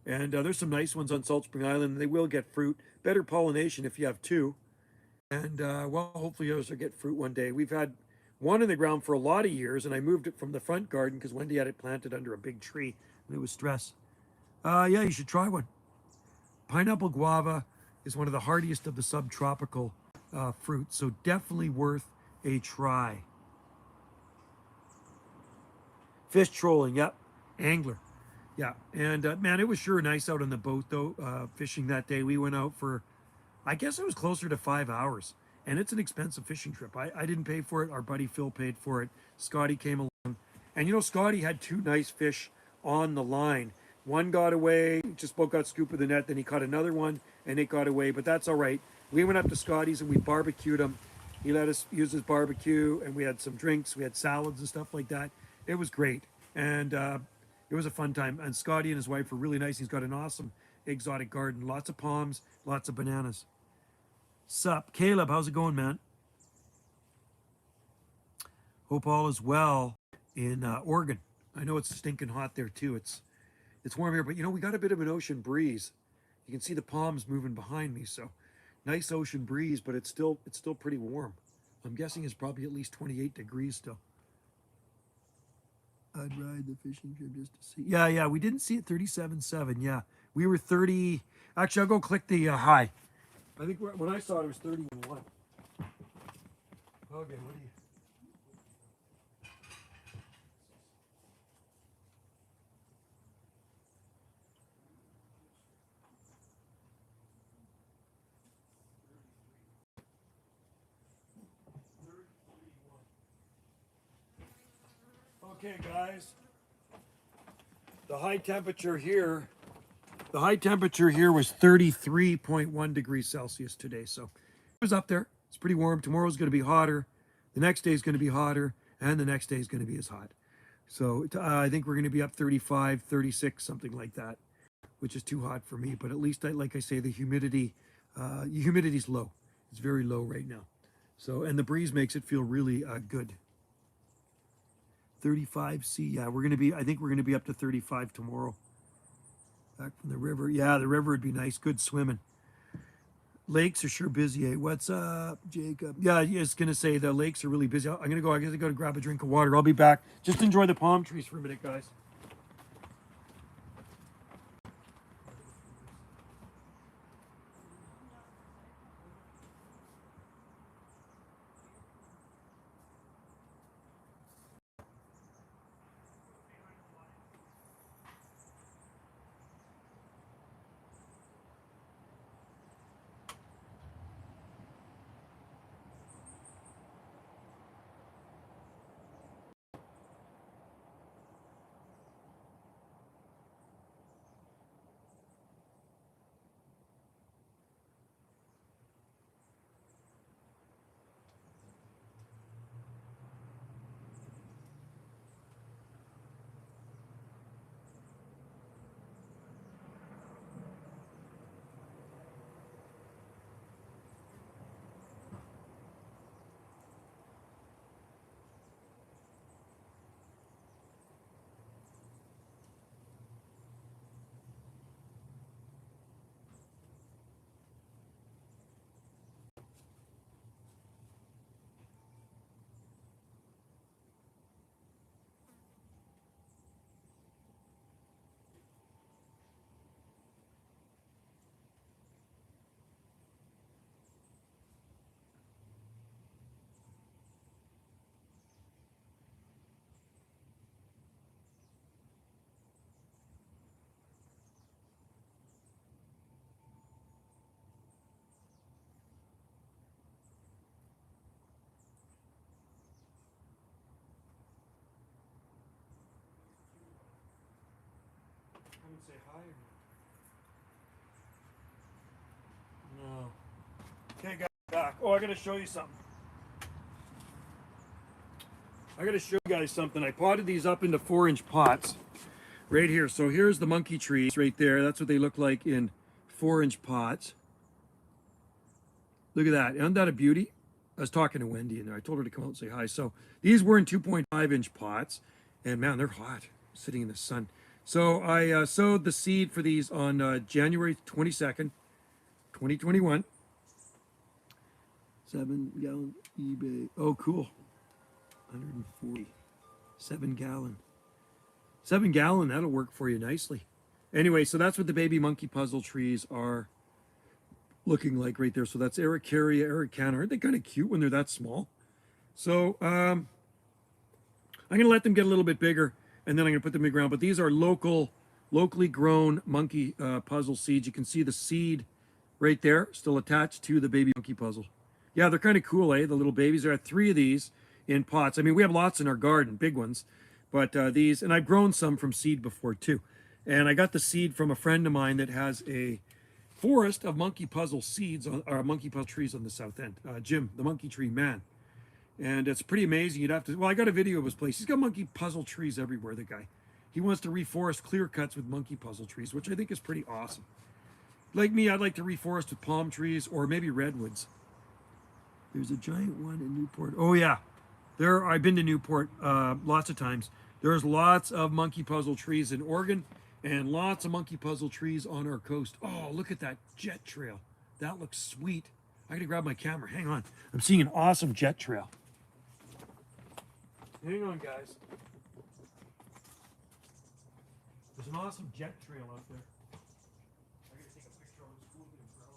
and there's some nice ones on Salt Spring Island. They will get fruit. Better pollination if you have 2. And hopefully those will get fruit one day. We've had one in the ground for a lot of years, and I moved it from the front garden because Wendy had it planted under a big tree, and it was stress. Yeah, you should try one. Pineapple guava is one of the hardiest of the subtropical fruits, so definitely worth a try. Fish trolling, yep. Angler, yeah. And man, it was sure nice out on the boat though, fishing that day. We went out for, I guess it was closer to 5 hours, and it's an expensive fishing trip. I didn't pay for it. Our buddy Phil paid for it. Scotty came along, and Scotty had 2 nice fish on the line. One got away, just both got scooped with the net, then he caught another one, and it got away, but that's all right. We went up to Scotty's and we barbecued him. He let us use his barbecue, and we had some drinks, we had salads and stuff like that. It was great, and it was a fun time. And Scotty and his wife were really nice. He's got an awesome exotic garden, lots of palms, lots of bananas. Sup, Caleb, how's it going, man? Hope all is well in Oregon. I know it's stinking hot there too. It's It's warm here, but we got a bit of an ocean breeze. You can see the palms moving behind me, so nice ocean breeze, but it's still pretty warm. I'm guessing it's probably at least 28 degrees still. I'd ride the fishing trip just to see. Yeah, yeah, we didn't see it 37.7. Yeah, we were 30. Actually, I'll go click the high. I think when I saw it, it was 31. Okay, what do you? Okay, guys. The high temperature here. The high temperature here was 33.1 degrees Celsius today. So it was up there. It's pretty warm. Tomorrow's going to be hotter. The next day is going to be hotter. And the next day is going to be as hot. So I think we're going to be up 35, 36, something like that, which is too hot for me. But at least, like I say, the humidity's low. It's very low right now. So, and the breeze makes it feel really good. 35 C. Yeah, I think we're going to be up to 35 tomorrow. Back from the river. Yeah, the river would be nice. Good swimming. Lakes are sure busy. Eh? What's up, Jacob? Yeah, I was going to say the lakes are really busy. I'm going to go. I got to go to grab a drink of water. I'll be back. Just enjoy the palm trees for a minute, guys. I would say hi or no. Okay, guys, back. Oh, I got to show you something. I got to show you guys something. I potted these up into 4-inch pots right here. So here's the monkey trees right there. That's what they look like in 4-inch pots. Look at that. Isn't that a beauty? I was talking to Wendy in there. I told her to come out and say hi. So these were in 2.5-inch pots. And man, they're hot sitting in the sun. So I sowed the seed for these on January 22nd, 2021. 7-gallon eBay. Oh, cool. 140. 7-gallon. 7-gallon, that'll work for you nicely. Anyway, so that's what the baby monkey puzzle trees are looking like right there. So that's Ericaria, Ericana. Aren't they kind of cute when they're that small? So I'm going to let them get a little bit bigger, and then I'm going to put them in the ground. But these are locally grown monkey puzzle seeds. You can see the seed right there, still attached to the baby monkey puzzle. Yeah, they're kind of cool, eh? The little babies. There are 3 of these in pots. I mean, we have lots in our garden, big ones. But these, and I've grown some from seed before too. And I got the seed from a friend of mine that has a forest of monkey puzzle seeds, or monkey puzzle trees on the south end. Jim, the monkey tree man. And it's pretty amazing. You'd have to, well, I got a video of his place. He's got monkey puzzle trees everywhere, the guy. He wants to reforest clear cuts with monkey puzzle trees, which I think is pretty awesome. Like me, I'd like to reforest with palm trees or maybe redwoods. There's a giant one in Newport. Oh yeah, I've been to Newport lots of times. There's lots of monkey puzzle trees in Oregon and lots of monkey puzzle trees on our coast. Oh, look at that jet trail. That looks sweet. I gotta grab my camera. Hang on. I'm seeing an awesome jet trail. Hang on, guys. There's an awesome jet trail out there. I gotta take a picture of this cool umbrella.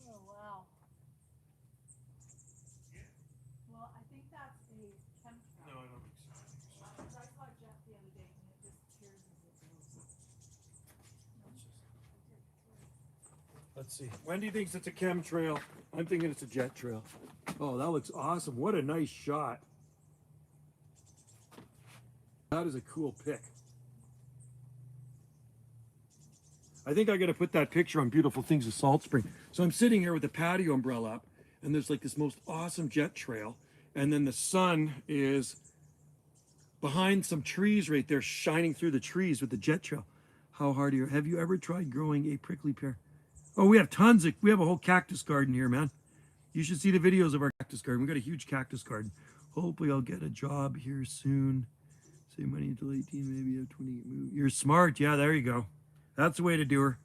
Oh, wow. Well, I think that's a chemtrail. No, I don't think so. Because I saw Jeff the other day and it disappears as it goes. Let's see. Wendy thinks it's a chemtrail. I'm thinking it's a jet trail. Oh, that looks awesome. What a nice shot. That is a cool pic. I think I got to put that picture on Beautiful Things of Salt Spring. So I'm sitting here with the patio umbrella up, and there's like this most awesome jet trail, and then the sun is behind some trees right there, shining through the trees with the jet trail. How hard are you? Have you ever tried growing a prickly pear? Oh, we have tons of, we have a whole cactus garden here, man. You should see the videos of our cactus garden. We got a huge cactus garden. Hopefully I'll get a job here soon. Save money until 18, maybe have 20. You're smart. Yeah, there you go. That's the way to do her.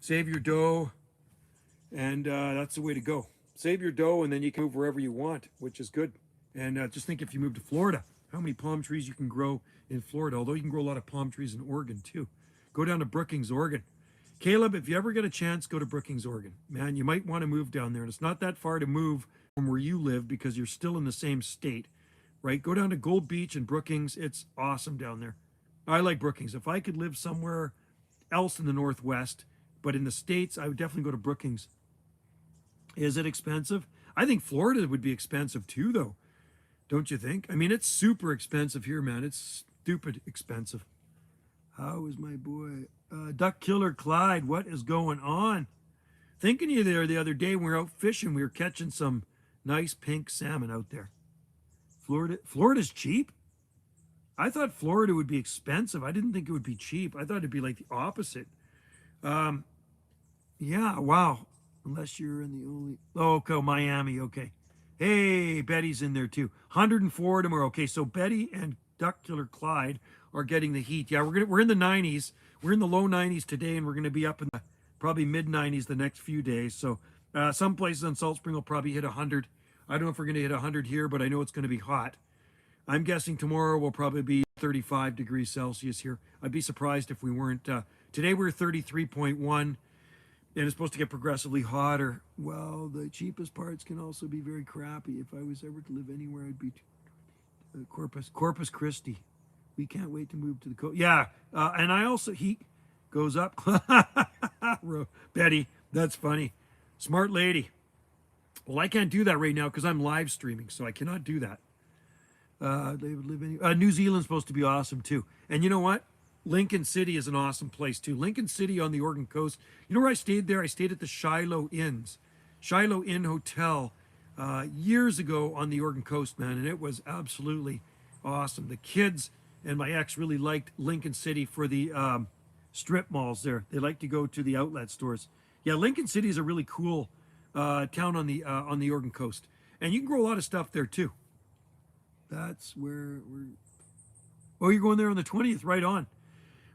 Save your dough, and that's the way to go. Save your dough, and then you can move wherever you want, which is good. And just think if you move to Florida, how many palm trees you can grow in Florida, although you can grow a lot of palm trees in Oregon, too. Go down to Brookings, Oregon. Caleb, if you ever get a chance, go to Brookings, Oregon. Man, you might want to move down there, and it's not that far to move from where you live because you're still in the same state, right? Go down to Gold Beach and Brookings. It's awesome down there. I like Brookings. If I could live somewhere else in the Northwest, but in the States, I would definitely go to Brookings. Is it expensive? I think Florida would be expensive too, though. Don't you think? I mean, it's super expensive here, man. It's stupid expensive. How is my boy? Duck Killer Clyde, what is going on? Thinking of you there the other day when we were out fishing. We were catching some nice pink salmon out there. Florida's cheap? I thought Florida would be expensive. I didn't think it would be cheap. I thought it'd be like the opposite. Yeah, wow. Unless you're in the only... Oh, okay, Miami, okay. Hey, Betty's in there too. 104 tomorrow. Okay, so Betty and Duck Killer Clyde are getting the heat. Yeah, we're in the 90s. We're in the low 90s today, and we're going to be up in the probably mid 90s the next few days. So some places on Salt Spring will probably hit 100. I don't know if we're going to hit 100 here, but I know it's going to be hot. I'm guessing tomorrow will probably be 35 degrees Celsius here. I'd be surprised if we weren't. Today we're 33.1, and it's supposed to get progressively hotter. Well, the cheapest parts can also be very crappy. If I was ever to live anywhere, I'd be Corpus Christi. We can't wait to move to the coast. Yeah, and I also, heat goes up. Betty, that's funny. Smart lady. Well, I can't do that right now because I'm live streaming, so I cannot do that. They would live in New Zealand's supposed to be awesome too. And you know what? Lincoln City is an awesome place too. Lincoln City on the Oregon coast. You know where I stayed there? I stayed at the Shiloh Inns, Shiloh Inn Hotel, years ago on the Oregon coast, man, and it was absolutely awesome. The kids and my ex really liked Lincoln City for the strip malls there. They like to go to the outlet stores. Yeah, Lincoln City is a really cool town on the Oregon coast, and you can grow a lot of stuff there too. That's where we're... Oh, you're going there on the 20th, right on.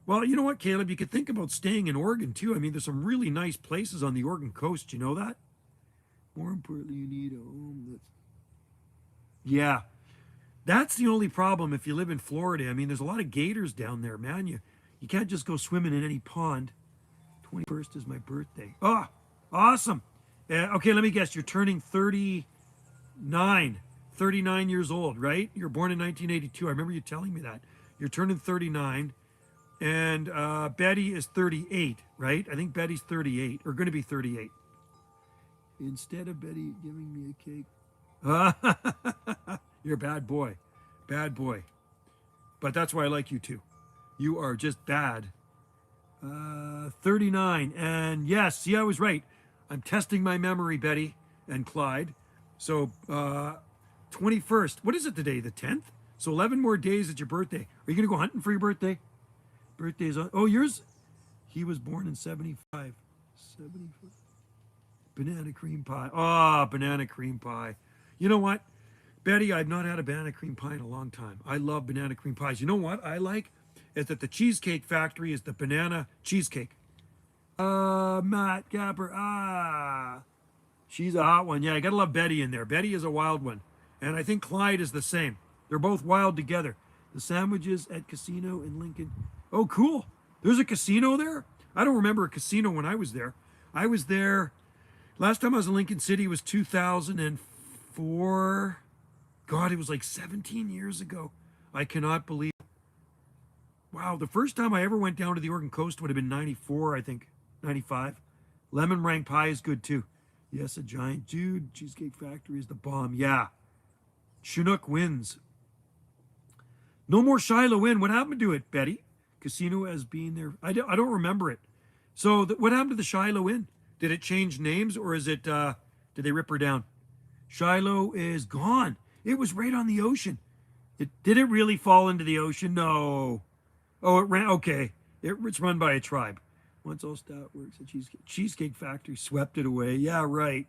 Well, you know what, Caleb? You could think about staying in Oregon, too. I mean, there's some really nice places on the Oregon coast. You know that? More importantly, you need a home that's... Yeah. That's the only problem if you live in Florida. I mean, there's a lot of gators down there, man. You can't just go swimming in any pond. 21st is my birthday. Oh, awesome. Okay, let me guess. You're turning 39 years old, right? You were born in 1982. I remember you telling me that. You're turning 39. And Betty is 38, right? I think Betty's 38, or going to be 38. Instead of Betty giving me a cake. You're a bad boy. Bad boy. But that's why I like you too. You are just bad. 39. And yes, see, I was right. I'm testing my memory, Betty and Clyde. So 21st. What is it today? The 10th? So 11 more days at your birthday. Are you going to go hunting for your birthday? Birthday's on. Oh, yours He was born in 75. 75. Banana cream pie. Ah, banana cream pie. You know what? Betty, I've not had a banana cream pie in a long time. I love banana cream pies. You know what I like? Is that the Cheesecake Factory is the banana cheesecake. Matt Gapper. She's a hot one. Yeah, I gotta love Betty in there. Betty is a wild one. And I think Clyde is the same. They're both wild together. The sandwiches at casino in Lincoln. Oh, cool. There's a casino there? I don't remember a casino when I was there. I was there, last time I was in Lincoln City was 2004. God, it was like 17 years ago. I cannot believe. Wow, the first time I ever went down to the Oregon coast would have been 94, I think. 95. Lemon meringue pie is good too. Yes, a giant dude. Cheesecake Factory is the bomb. Yeah. Chinook wins. No more Shiloh Inn. What happened to it, Betty? Casino as being there. I don't remember it. So what happened to the Shiloh Inn? Did it change names or is it, did they rip her down? Shiloh is gone. It was right on the ocean. Did it really fall into the ocean? No. Oh, it ran. Okay. It's run by a tribe. Once all stout works at Cheesecake Factory swept it away. Yeah, right.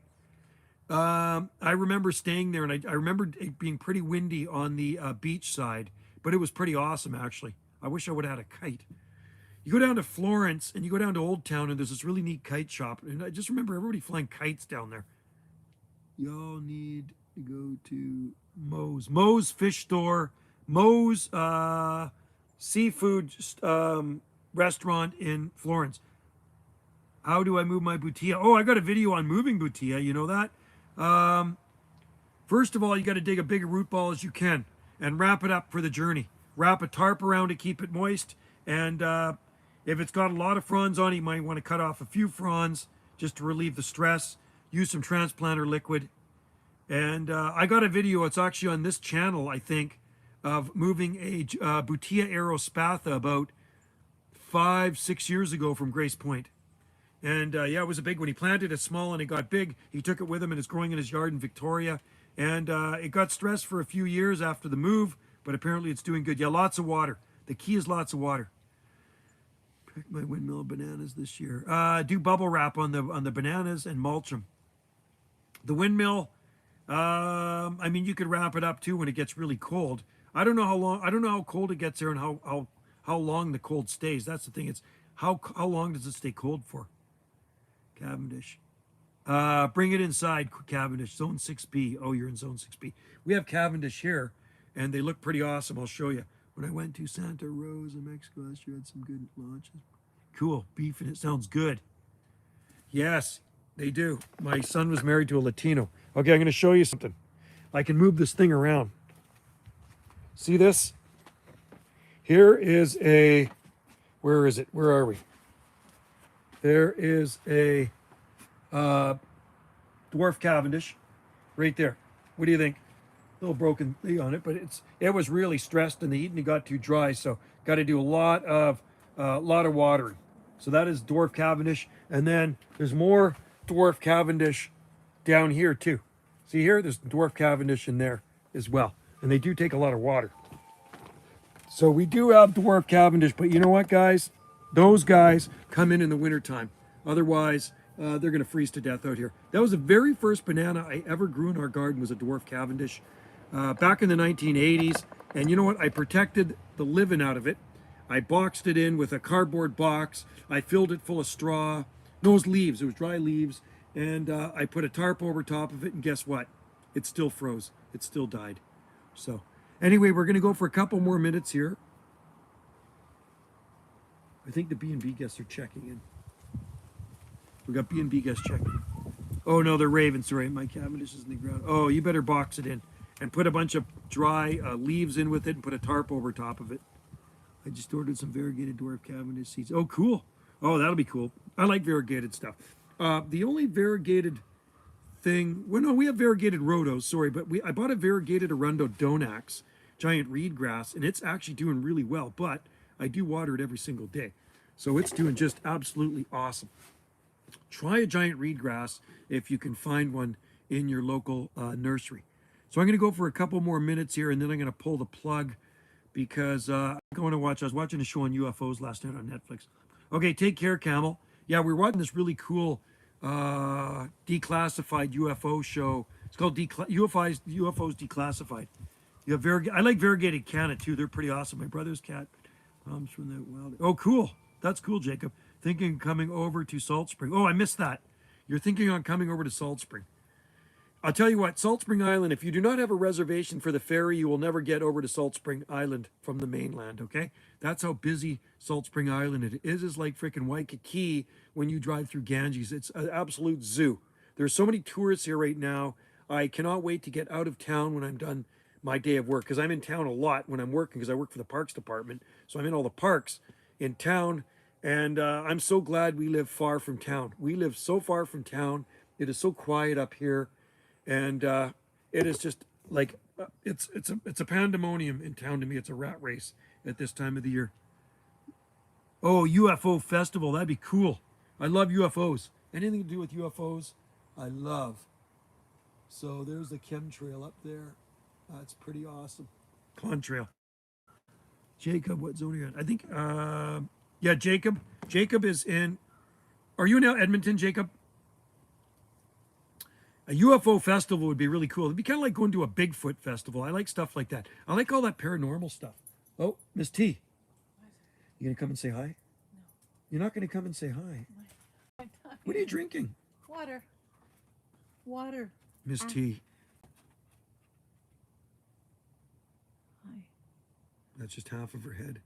I remember staying there, and I remember it being pretty windy on the beach side, but it was pretty awesome, actually. I wish I would have had a kite. You go down to Florence, and you go down to Old Town, and there's this really neat kite shop, and I just remember everybody flying kites down there. Y'all need to go to Moe's Fish Store, Moe's seafood restaurant in Florence. How do I move my boutia? Oh, I got a video on moving boutia. You know that? First of all, you got to dig a big root ball as you can and wrap it up for the journey. Wrap a tarp around to keep it moist. And if it's got a lot of fronds on it, you might want to cut off a few fronds just to relieve the stress. Use some transplanter liquid. And I got a video, it's actually on this channel, I think, of moving a Boutia aerospatha about 5-6 years ago from Grace Point. And yeah, it was a big one. He planted it small and it got big. He took it with him and it's growing in his yard in Victoria. And it got stressed for a few years after the move, but apparently it's doing good. Yeah, lots of water. The key is lots of water. Pick my windmill bananas this year. Do bubble wrap on the bananas and mulch them. The windmill, I mean, you could wrap it up too when it gets really cold. I don't know how long. I don't know how cold it gets there and how long the cold stays. That's the thing. It's how long does it stay cold for? Cavendish. Bring it inside, Cavendish. Zone 6B. Oh, you're in Zone 6B. We have Cavendish here, and they look pretty awesome. I'll show you. When I went to Santa Rosa, Mexico last year, had some good launches. Cool. Beef in it sounds good. Yes, they do. My son was married to a Latino. Okay, I'm going to show you something. I can move this thing around. See this? Here is a, where is it? Where are we? There is a dwarf Cavendish right there. What do you think? A little broken thing on it, but it was really stressed in the heat and it got too dry, so got to do a lot of watering. So that is dwarf Cavendish, and then there's more dwarf Cavendish down here too. See here, there's dwarf Cavendish in there as well, and they do take a lot of water. So we do have dwarf Cavendish, but you know what, guys? Those guys come in the wintertime. Otherwise, they're going to freeze to death out here. That was the very first banana I ever grew in our garden, was a dwarf Cavendish back in the 1980s. And you know what? I protected the living out of it. I boxed it in with a cardboard box. I filled it full of straw. Those leaves, it was dry leaves. And I put a tarp over top of it. And guess what? It still froze. It still died. So anyway, we're going to go for a couple more minutes here. I think the B&B guests are checking in. We got B&B guests checking. Oh no, they're ravens. Sorry, my Cavendish is in the ground. Oh, you better box it in and put a bunch of dry leaves in with it and put a tarp over top of it. I just ordered some variegated dwarf Cavendish seeds. Oh, cool. Oh, that'll be cool. I like variegated stuff. The only variegated thing, well, no, we have variegated rhodos, sorry, but I bought a variegated Arundo Donax, giant reed grass, and it's actually doing really well, but I do water it every single day. So it's doing just absolutely awesome. Try a giant reed grass if you can find one in your local nursery. So I'm going to go for a couple more minutes here, and then I'm going to pull the plug because I'm going to watch. I was watching a show on UFOs last night on Netflix. Okay, take care, Camel. Yeah, we're watching this really cool declassified UFO show. It's called UFOs Declassified. You have I like variegated canna too. They're pretty awesome. My brother's cat comes from the wild. Oh, cool. That's cool, Jacob. Thinking of coming over to Salt Spring. Oh, I missed that. You're thinking on coming over to Salt Spring. I'll tell you what, Salt Spring Island, if you do not have a reservation for the ferry, you will never get over to Salt Spring Island from the mainland, okay? That's how busy Salt Spring Island it is. It's like freaking Waikiki when you drive through Ganges. It's an absolute zoo. There's so many tourists here right now. I cannot wait to get out of town when I'm done my day of work, because I'm in town a lot when I'm working, because I work for the parks department. So I'm in all the parks in town, and I'm so glad we live far from town. We live so far from town. It is so quiet up here. And it is just like it's a pandemonium in town to me. It's a rat race at this time of the year. Oh, UFO festival, that'd be cool. I love UFOs. Anything to do with UFOs, I love. So there's the chemtrail up there. That's pretty awesome. Contrail. Jacob, what zone are you in? I think yeah, Jacob. Jacob is in. Are you now Edmonton, Jacob? A UFO festival would be really cool. It'd be kind of like going to a Bigfoot festival. I like stuff like that. I like all that paranormal stuff. Oh, Miss T. You gonna come and say hi? No. You're not gonna come and say hi. What are you drinking? Water. Water. Miss T. Hi. That's just half of her head.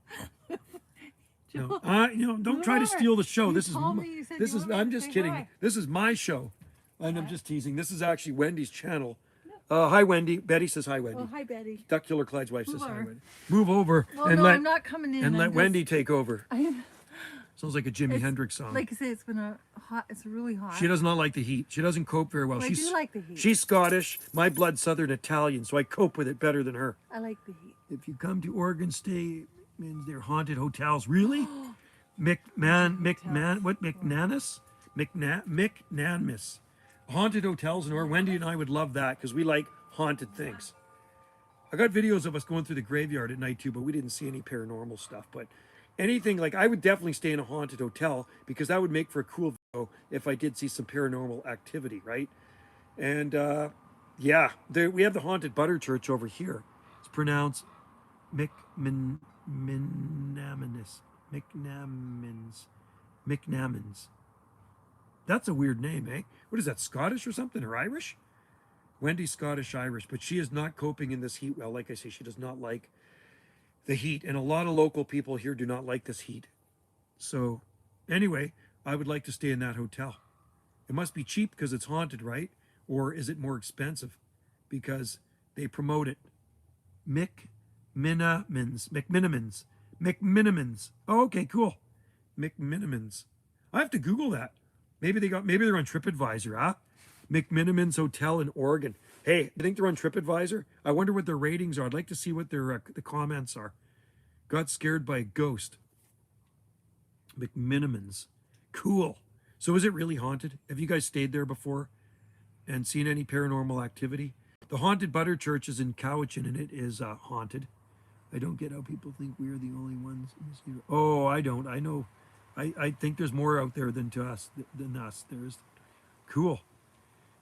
Joe, No, don't try to steal the show. You This is told me you said this you is. wanted I'm to just say kidding. hi. This is my show, and I'm just teasing. This is actually Wendy's channel. Hi, Wendy. Betty says hi, Wendy. Oh, hi, Betty. Duck Killer Clyde's wife says hi, over. Wendy. Move over Well, and no, let I'm not coming in. and I'm let just- Wendy take over. I'm, Sounds like a Jimi It's Hendrix song. like I say, it's been a hot. It's really hot. She does not like the heat. She doesn't cope very well. Well, I do like the heat. She's Scottish. My blood's Southern Italian, so I cope with it better than her. I like the heat. If you come to Oregon, stay in their haunted hotels. Really? What McNanus? McNanus. Haunted hotels in Oregon. Wendy and I would love that because we like haunted things. I got videos of us going through the graveyard at night too, but we didn't see any paranormal stuff. But anything like I would definitely stay in a haunted hotel because that would make for a cool video if I did see some paranormal activity, right? And yeah, we have the haunted Butter Church over here. It's pronounced McNamins. That's a weird name, eh? What is that, Scottish or something, or Irish? Wendy's Scottish Irish, but she is not coping in this heat well. Like I say, she does not like the heat, and a lot of local people here do not like this heat. So anyway, I would like to stay in that hotel. It must be cheap because it's haunted, right? Or is it more expensive because they promote it? McMinimans. Oh, okay, cool. McMinimans. I have to Google that. Maybe they're on TripAdvisor, huh? McMinimans Hotel in Oregon. Hey, I think they're on TripAdvisor. I wonder what their ratings are. I'd like to see what their the comments are. Got scared by a ghost. McMinimans. Cool. So is it really haunted? Have you guys stayed there before and seen any paranormal activity? The haunted Butter Church is in Cowichan, and it is haunted. I don't get how people think we are the only ones in this universe. Oh, I don't. I know. I think there's more out there than us. There's cool.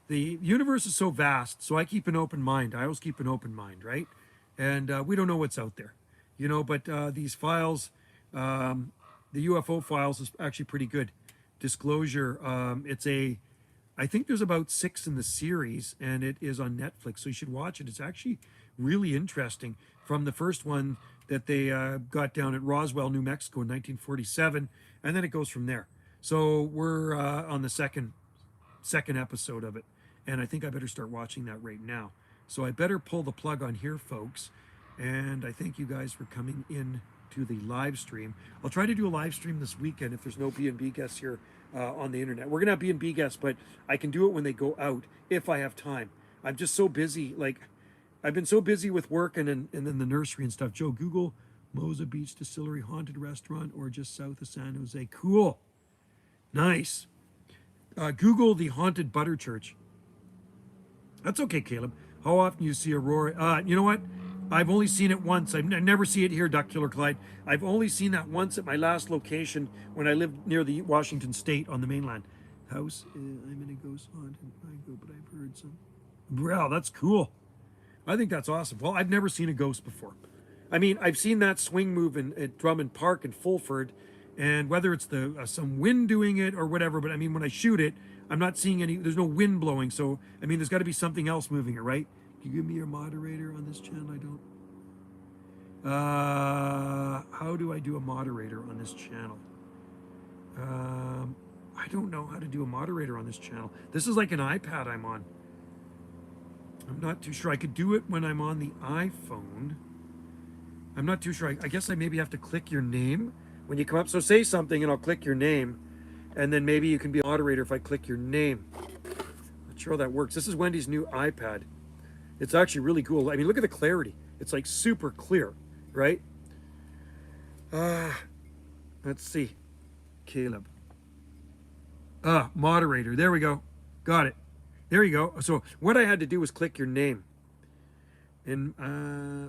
The universe is so vast, so I keep an open mind. I always keep an open mind, right? And we don't know what's out there, but these files, the UFO files is actually pretty good. Disclosure, I think there's about 6 in the series, and it is on Netflix, so you should watch it. It's actually really interesting. From the first one that they got down at Roswell, New Mexico in 1947, and then it goes from there. So we're on the second episode of it, and I think I better start watching that right now. So I better pull the plug on here, folks, and I thank you guys for coming in to the live stream. I'll try to do a live stream this weekend if there's no B&B guests here on the internet. We're gonna have B&B guests, but I can do it when they go out if I have time. I'm just so busy. Like I've been so busy with work and then the nursery and stuff. Joe, Google Moza Beach Distillery haunted restaurant or just south of San Jose. Cool, nice. Google the haunted Butter Church. That's okay, Caleb. How often you see aurora? You know what? I've only seen it once. I never see it here, Duck Killer Clyde. I've only seen that once at my last location when I lived near the Washington State on the mainland. House, I'm in a ghost hunt and I go, but I've heard some. Wow, that's cool. I think that's awesome. Well, I've never seen a ghost before. I mean, I've seen that swing move at Drummond Park in Fulford, and whether it's the some wind doing it or whatever, but I mean, when I shoot it, I'm not seeing any. There's no wind blowing, so I mean, there's got to be something else moving it, right? Can you give me your moderator on this channel? I don't. How do I do a moderator on this channel? I don't know how to do a moderator on this channel. This is like an iPad I'm on. I'm not too sure. I could do it when I'm on the iPhone. I'm not too sure. I guess I maybe have to click your name when you come up. So say something and I'll click your name. And then maybe you can be a moderator if I click your name. Not sure how that works. This is Wendy's new iPad. It's actually really cool. I mean, look at the clarity. It's like super clear, right? Let's see. Caleb. Moderator. There we go. Got it. There you go. So what I had to do was click your name. And,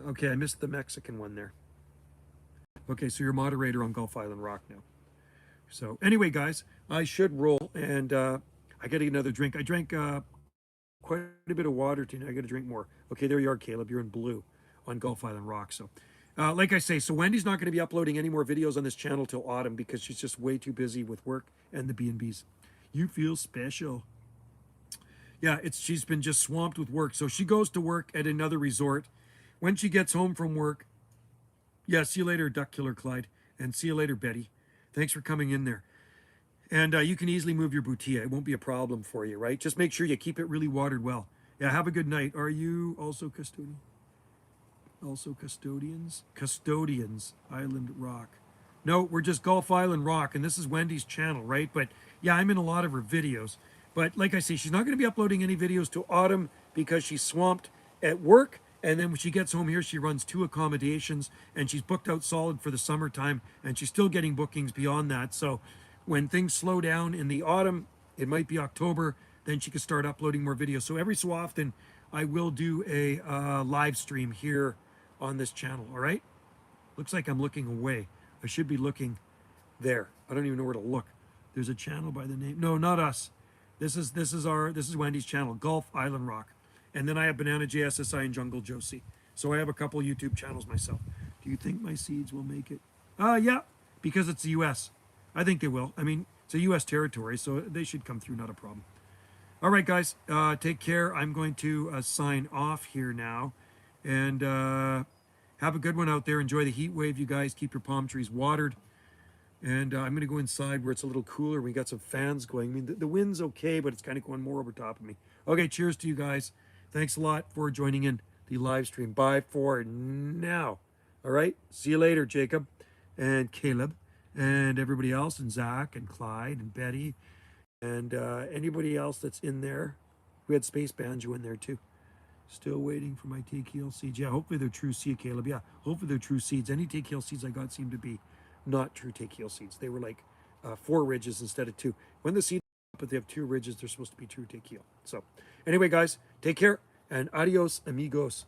okay, I missed the Mexican one there. Okay, so you're moderator on Gulf Island Rock now. So anyway, guys, I should roll, and I got to get another drink. I drank quite a bit of water today. I got to drink more. Okay, there you are, Caleb. You're in blue on Gulf Island Rock. So, like I say, so Wendy's not going to be uploading any more videos on this channel till autumn because she's just way too busy with work and the B&Bs. You feel special. Yeah, she's been just swamped with work. So she goes to work at another resort. When she gets home from work, yeah, see you later, Duck Killer Clyde. And see you later, Betty. Thanks for coming in there. And you can easily move your boutia. It won't be a problem for you, right? Just make sure you keep it really watered well. Yeah, have a good night. Are you also custodian? Also custodians? Custodians, Island Rock. No, we're just Gulf Island Rock, and this is Wendy's channel, right? But yeah, I'm in a lot of her videos. But like I say, she's not going to be uploading any videos till autumn because she's swamped at work. And then when she gets home here, she runs 2 accommodations and she's booked out solid for the summertime. And she's still getting bookings beyond that. So when things slow down in the autumn, it might be October, then she can start uploading more videos. So every so often, I will do a live stream here on this channel. All right. Looks like I'm looking away. I should be looking there. I don't even know where to look. There's a channel by the name. No, not us. This is Wendy's channel, Gulf Island Rock. And then I have Banana JSSI and Jungle Josie. So I have a couple YouTube channels myself. Do you think my seeds will make it? Yeah, because it's the US. I think they will. I mean, it's a US territory, so they should come through, not a problem. All right, guys, take care. I'm going to sign off here now. And have a good one out there. Enjoy the heat wave, you guys. Keep your palm trees watered. And I'm going to go inside where it's a little cooler. We got some fans going. I mean, the wind's okay, but it's kind of going more over top of me. Okay, cheers to you guys. Thanks a lot for joining in the live stream. Bye for now. All right, see you later, Jacob and Caleb and everybody else, and Zach and Clyde and Betty and anybody else that's in there. We had Space Banjo in there too. Still waiting for my teakeel seeds. Yeah, hopefully they're true seed, Caleb. Yeah, hopefully they're true seeds. Any teakeel seeds I got seem to be not true teakeel seeds. They were like 4 ridges instead of 2. When the seeds, but they have 2 ridges, they're supposed to be true teakeel. So anyway, guys, take care and adios, amigos.